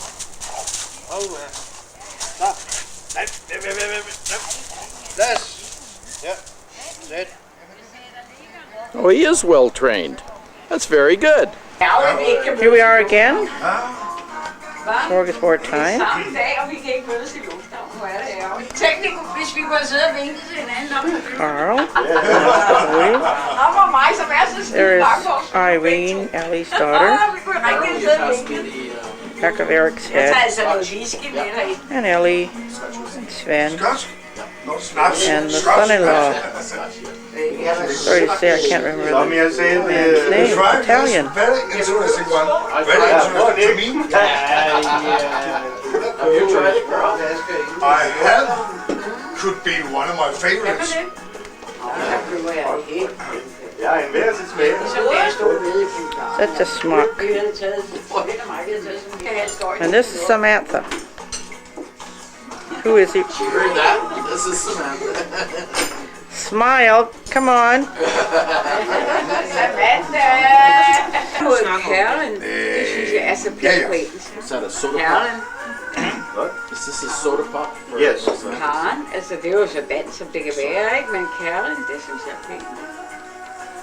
Ja. Stop. Plads. Ja. Sæt. Oh, he is well trained. That's very good. Here we are again. Smorgasbord time. Samme dag, og vi kan ikke mødes i lufthavnen. hvor er det ærgerligt. Tænk, hvis vi kunne sidde og vinke til hinanden op. Carl. Ham og mig, som er så skide There bange på. is Irene, Ellie's daughter. Vi kunne rigtig sidde og vinke. Back of Eric's Jeg tager head. altså noget whisky med herind. And Ellie, and Sven, and the son-in-law. Sorry to say, I can't remember the man's name. Italian. Very interesting one. Very interesting to me. Have you tried it, Carl? I have. Could be one of my favorites. Ja, en hver sit smag. Such a smock. And this is Samantha. Who is he? You heard that? This is Samantha. Smile. Come on. Samantha! Perlen, det synes jeg er så pænt på engelsk. Is that a soda pop? Perlen. What? Is this a soda pop? Yes. Karen, altså det er jo så vand, som det kan være, ikke? Men Perlen, det synes jeg er pænt.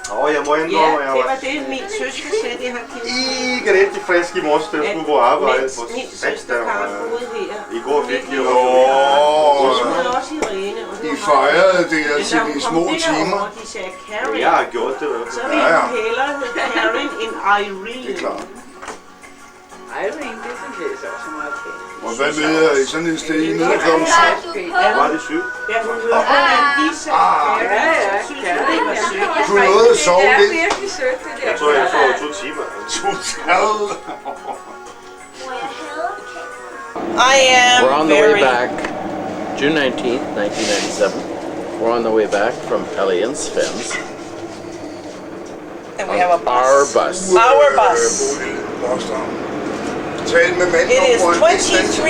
Jeg må Ja, indrømme, jeg det var var det, min søster sagde, det har kigget. ikke rigtig frisk i morges, da jeg skulle på arbejde. Mens min søster Karen boede her. I går fik de jo... Så skulle også Irene. Og De fejrede det til de små timer. De sagde Karen. Jeg har gjort det. Så ville hun hellere hedde Karen end Irene. Det er klart. Irene, det synes jeg så også meget pænt. Og hvad med jeg i sådan et sted nede klokken 7? Var det 7? Ja, hun hørte, hvordan de sagde Karen. Så synes hun, det var sødt. Du nåede at sove Det er lidt. virkelig sødt, det der. Jeg tror, jeg sov 2 timer. I am We're on the way very... back. June 19th, 1997. We're on the way back from Ellie and Sven's. And we have a bus. Our bus. Our bus. Tal med mænd It is over en distance. 23:21.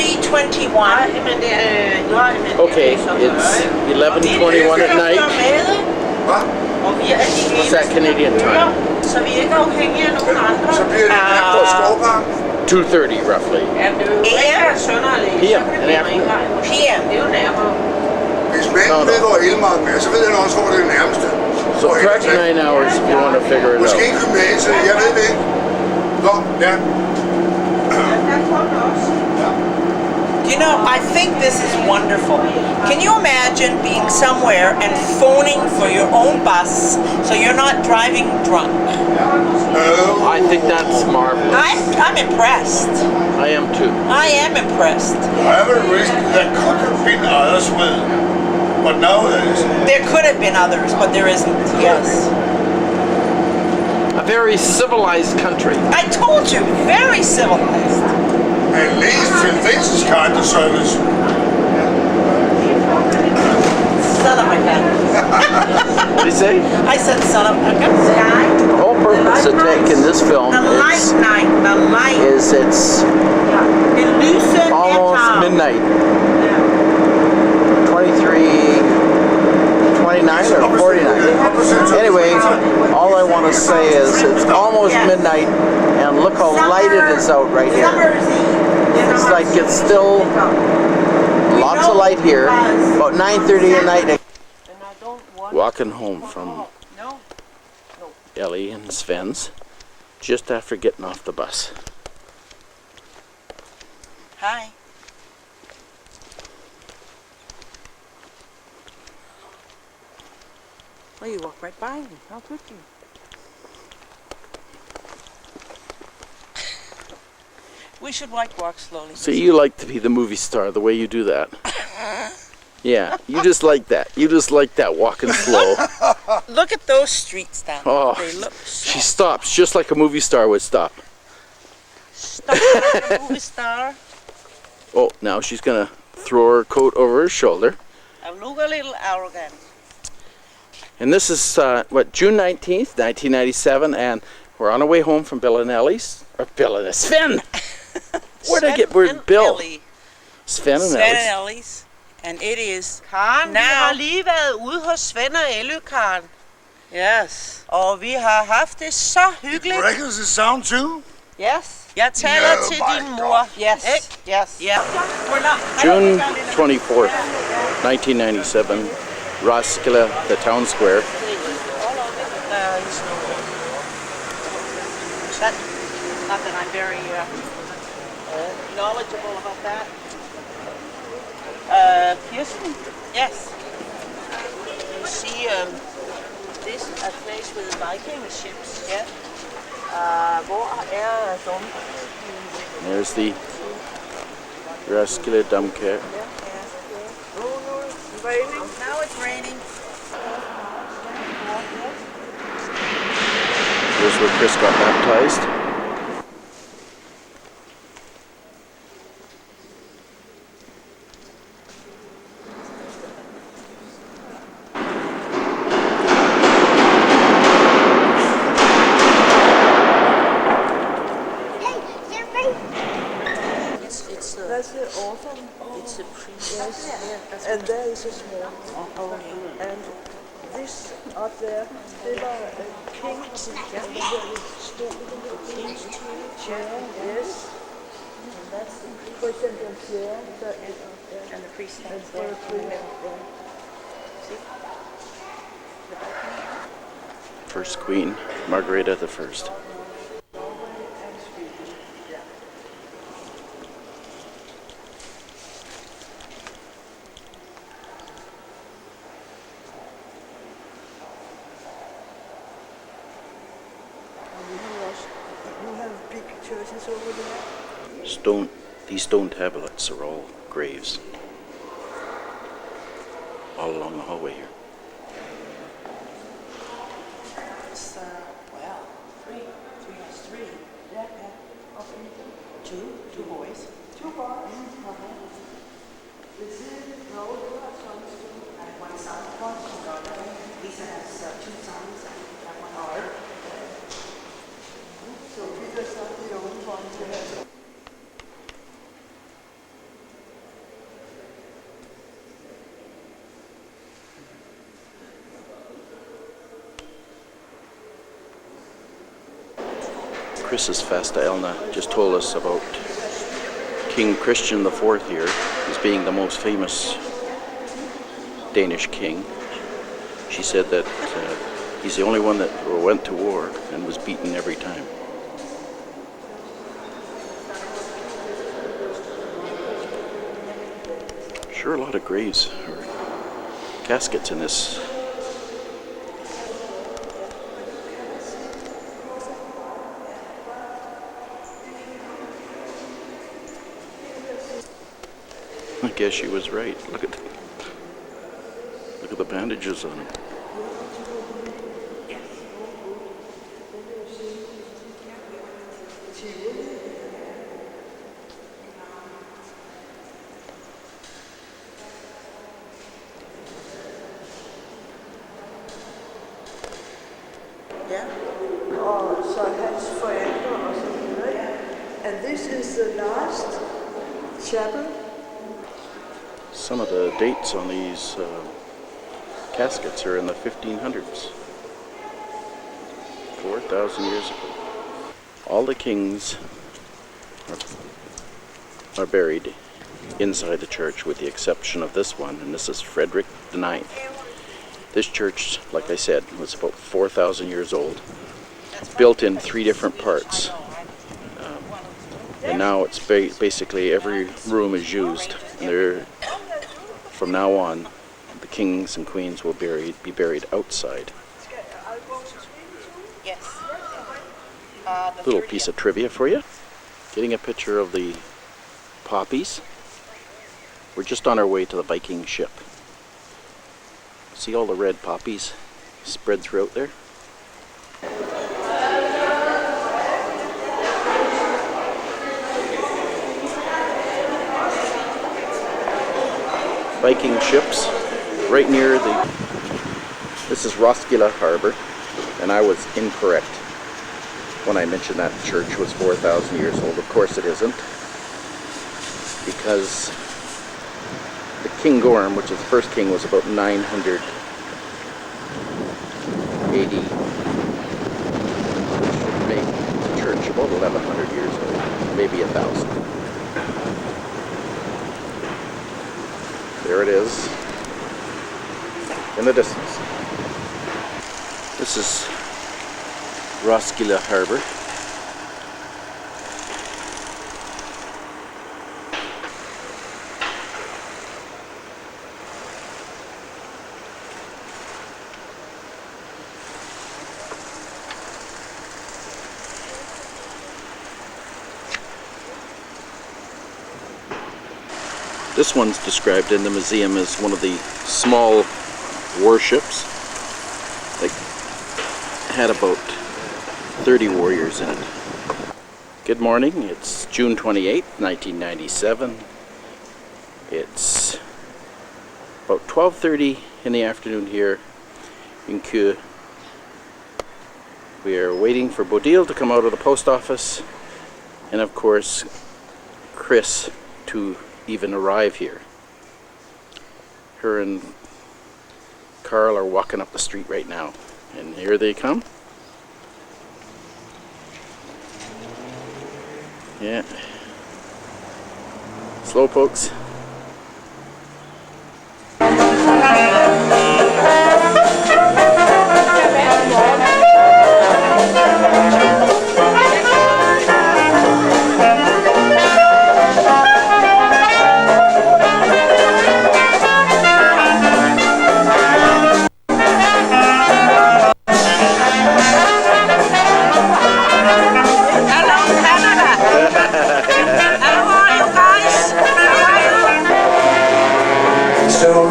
Okay, it's 11:21 at night. Og vi er de What's that Canadian time? så vi er ikke afhængige af nogen andre. Så bliver det nærmere på Skovpark. 2:30 roughly. Ja, det er jo ikke Sønderlæg. PM, an afternoon. PM. Det er jo nærmere. Hvis mænd ved, hvor Elmark er, så ved han også, hvor det er det nærmeste. Subtract 9 hours if you want to figure it Måske out. ikke gymnasiet, jeg ved det ikke. Nå, ja. You know, I think this is wonderful. Can you imagine being somewhere and phoning for your own bus so you're not driving drunk? I think that's marvelous. I'm impressed. I am too. I am impressed. I have a risk that could have been others with, but now there isn't. There could have been others, but there isn't. Yes. A very civilized country. I told you, very civilized. At least to this kind of service. Son of a gun. What do you say? I said son of a gun. Sky. The whole purpose of taking this film The light night, the light. is it's almost midnight. 23, 29 or 49. Anyway, all I want to say is it's almost midnight and look how light it is out right here. It's like it's still lots of light here, about 9:30 at night. Walking home from Ellie and Sven's just after getting off the bus. Hi. Well, you walk right by me. How could you? We should walk slowly. So you like to be the movie star, the way you do that. Yeah, you just like that. You just like that walking slow. Look at those streets down there. Oh, They look she stops just like a movie star would stop. Stop like a movie star. Oh, now she's gonna throw her coat over her shoulder. I look a little arrogant. And this is, June 19th, 1997, and we're on our way home from Bill and Ellie's. Or Bill and Sven! Where'd I get word Bill? Ellie. Sven and Sven Ellie's. and Ellie's. And it is Karen, vi now. har lige været ude hos Sven og Elly, Karen. Yes. Og vi har haft det så hyggeligt. Breakfast is sound too? Yes. Jeg taler til din mor. Yes. Yes. Ja. June 24th, 1997, Roskilde, the town square. Not that I'm very knowledgeable about that. Kirsten? Yes. You see this a place with Viking ships? Yeah. Hvor Dumkær? There's the Roskilde Dumkær. Raining. Now it's raining. Here's where Chris got baptized. That's the autumn. It's a priest. Yes. And there is a small. And this up there, they were king. King's chair. Yes. And that's the president chair. And the priest And stands for there. a priest. First Queen, Margareta the First. You have big churches over there. These stone tablets are all graves. All along the hallway here. It's, well, three. Yeah. Okay. Two boys. Two boys. This is no, two sons. And one son, one daughter. Lisa has two sons and one daughter. So Peter's not the only one to have. Chris's Fasta Elna just told us about King Christian IV here as being the most famous Danish king. She said that he's the only one that went to war and was beaten every time. Sure, a lot of graves or caskets in this. I guess she was right. Look at the bandages on him. Yeah. Og så hans forældre og så videre. And this is the last chapel. Some of the dates on these caskets are in the 1500s. 4,000 years ago. All the kings are buried inside the church with the exception of this one, and this is Frederick IX. This church, like I said, was about 4,000 years old. Built in 3 different parts. And now it's basically every room is used. And from now on, the kings and queens will be buried outside. Yes. Little piece of trivia for you. Getting a picture of the poppies. We're just on our way to the Viking ship. See all the red poppies spread throughout there? Viking ships right near this is Roskilde Harbor, and I was incorrect when I mentioned that church was 4,000 years old. Of course it isn't, because the King Gorm, which is the first king, was about 980, which would make the church about 1,100 years old, maybe 1,000. There it is in the distance. This is Roskilde Harbor. This one's described in the museum as one of the small warships. Like, had about 30 warriors in it. Good morning, it's June 28th, 1997. It's about 12:30 in the afternoon here in Køge. We are waiting for Bodil to come out of the post office, and of course Chris to even arrive here. Her and Carl are walking up the street right now, and here they come. Yeah. Slowpokes.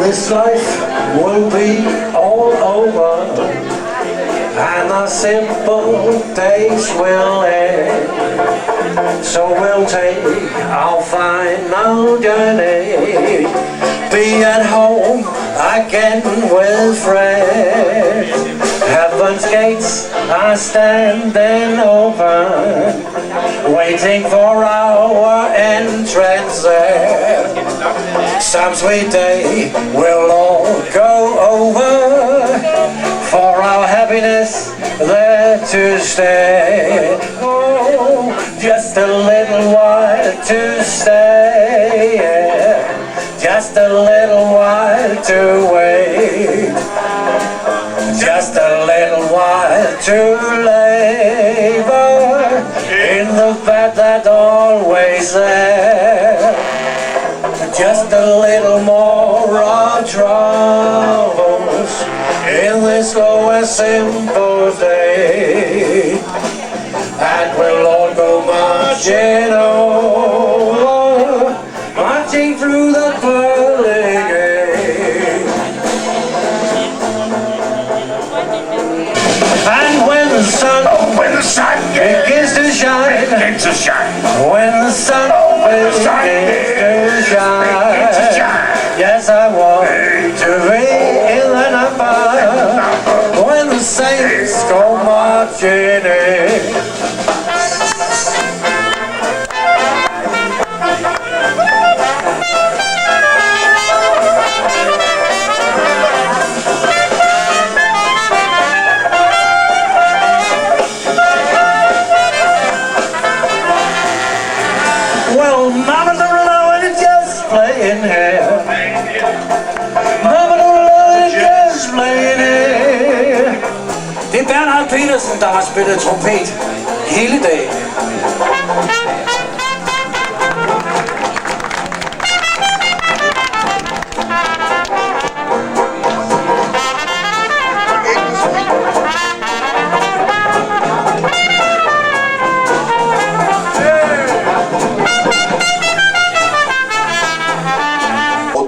This life will be all over, and our simple days will end. So we'll take our final journey, be at home again with friends. Heaven's gates are standing open, waiting for our entrance there. Some sweet day will all go over, for our happiness there to stay. Oh, just a little while to stay, yeah. Just a little while to wait, just a little while to labor in the bed that always there. Just a little more of troubles in this slow and simple day, and we'll all go marching over, marching through the pearly gate. And when the sun begins to shine, when the sun begins to shine, yes, I want to be in the number when the saints go marching in. Well, Mama don't know it, just playing here. Mama don't know it, just playing here. Det er Bernhard Petersen, der har spillet trompet hele dagen.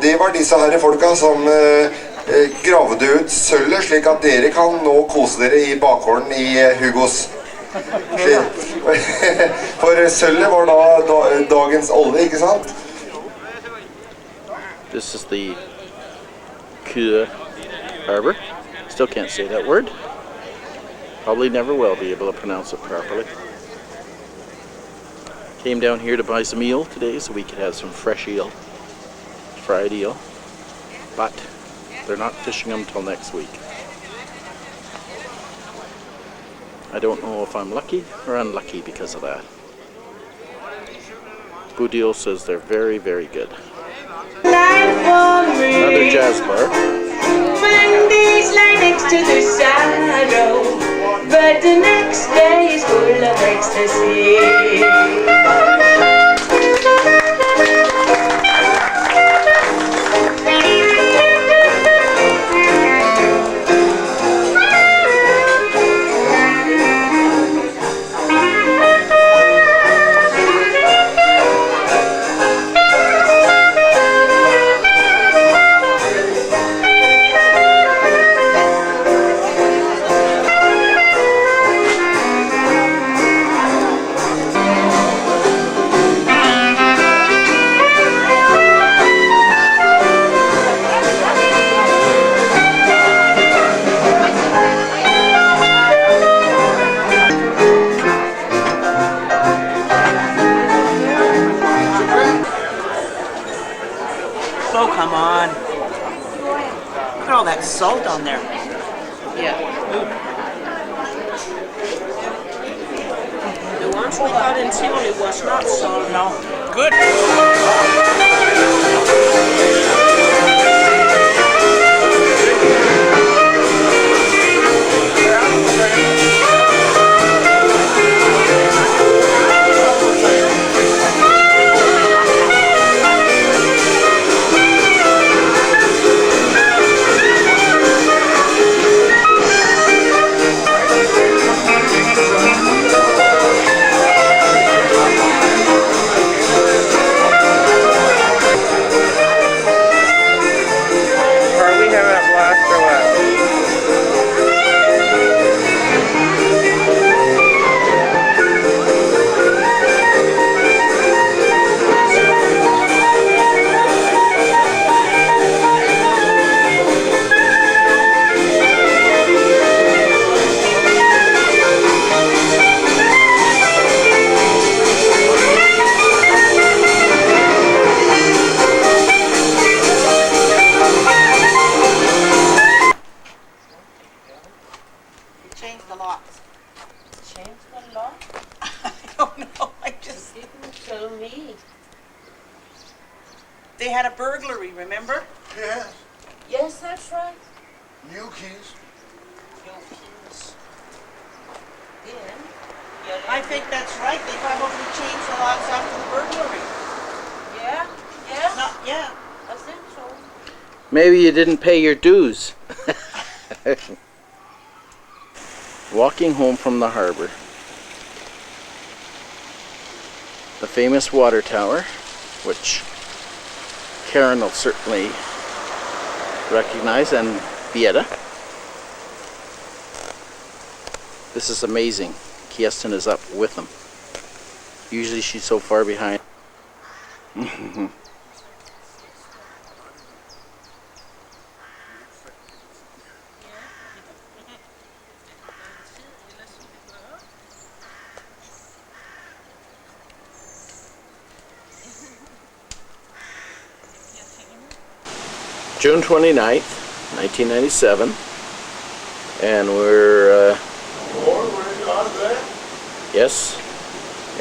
Det var disse her folka som gravde ut sølvet, slik at dere kan nå kose dere i bakgården i Hugos. For sølvet var da dagens olje, ikke sant? This is the Køge Harbor. Still can't say that word. Probably never will be able to pronounce it properly. Came down here to buy some eel today so we could have some fresh eel. Fried eel, but they're not fishing them till next week. I don't know if I'm lucky or unlucky because of that. Bodil says they're very, very good. Another jazz bar. Mondays lie next to the sorrow, but the next day is full of ecstasy. salt on there. Yeah. The ones we got in Tivoli was not salt. No. Good. They had a burglary, remember? Yes. Yes, that's right. New keys. I think that's right. They probably changed the locks after the burglary. Yeah, yeah. Not, yeah. I think so. Maybe you didn't pay your dues. Walking home from the harbor. The famous water tower, which Karen will certainly recognize, and Vieta. This is amazing. Kirsten is up with them. Usually she's so far behind. June 29th, 1997, and we're yes,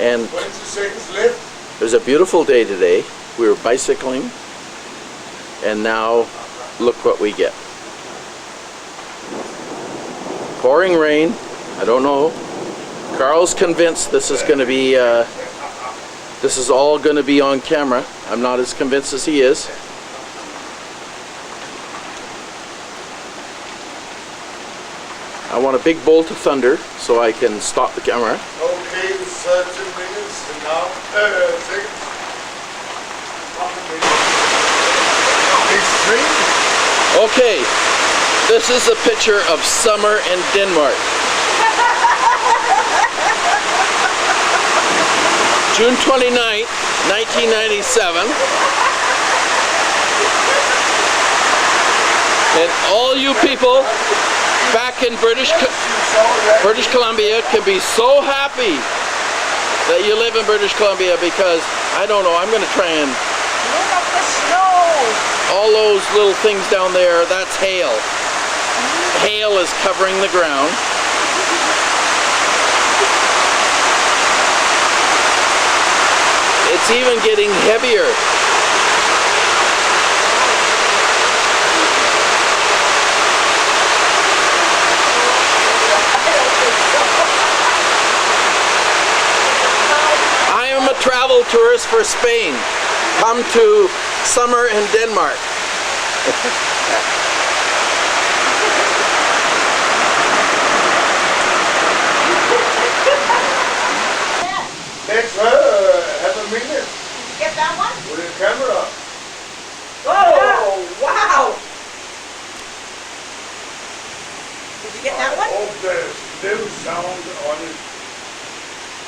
and 20 seconds left. it was a beautiful day today. We were bicycling, and now look what we get. Pouring rain. I don't know. Carl's convinced this is going to be this is all going to be on camera. I'm not as convinced as he is. I want a big bolt of thunder so I can stop the camera. Okay, 30 minutes and now, seconds. Extreme. Okay, this is a picture of summer in Denmark. June 29th, 1997. And all you people back in British Columbia can be so happy that you live in British Columbia, because I don't know, I'm going to try and Look at the snow. all those little things down there, that's hail. Hail is covering the ground. It's even getting heavier. Travel tourist for Spain. Come to summer in Denmark. Next, have a minute. Did you get that one? With the camera. Oh, wow. Did you get that one? Oh, there's no sound on it.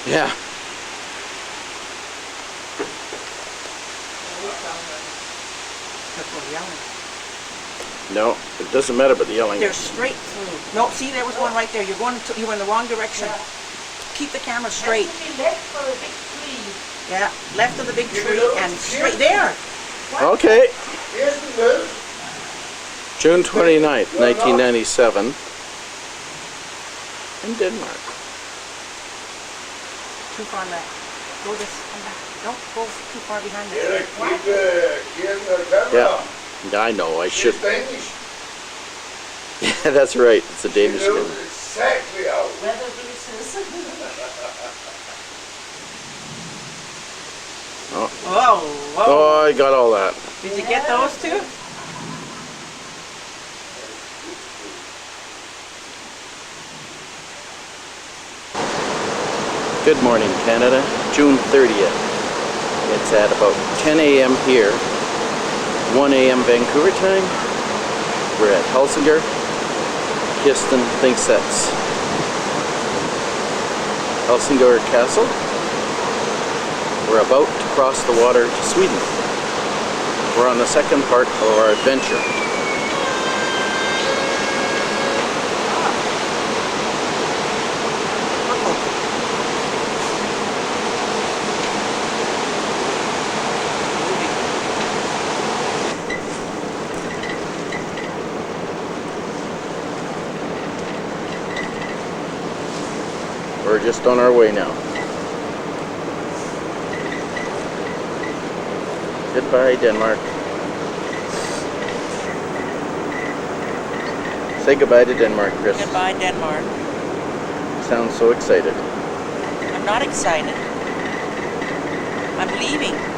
Yeah. No, it doesn't matter about the yelling. They're straight through. No, see, there was one right there. You were in the wrong direction. Keep the camera straight. Left for the big tree. Yeah, left of the big tree and straight there. Okay. June 29th, 1997, in Denmark. Too far left. Go this, come back. Don't go too far behind the Yeah, I know, I should. Yeah, that's right, it's a Danish camera. Exactly out. Weather pieces. Oh. Whoa, whoa. Oh, I got all that. Did you get those two? Good morning, Canada. June 30th. It's at about 10 a.m. here, 1 a.m. Vancouver time. We're at Helsingør. Kirsten thinks that's Helsingør Castle. We're about to cross the water to Sweden. We're on the second part of our adventure. We're just on our way now. Goodbye, Denmark. Say goodbye to Denmark, Chris. Goodbye, Denmark. You sound so excited. I'm not excited. I'm leaving.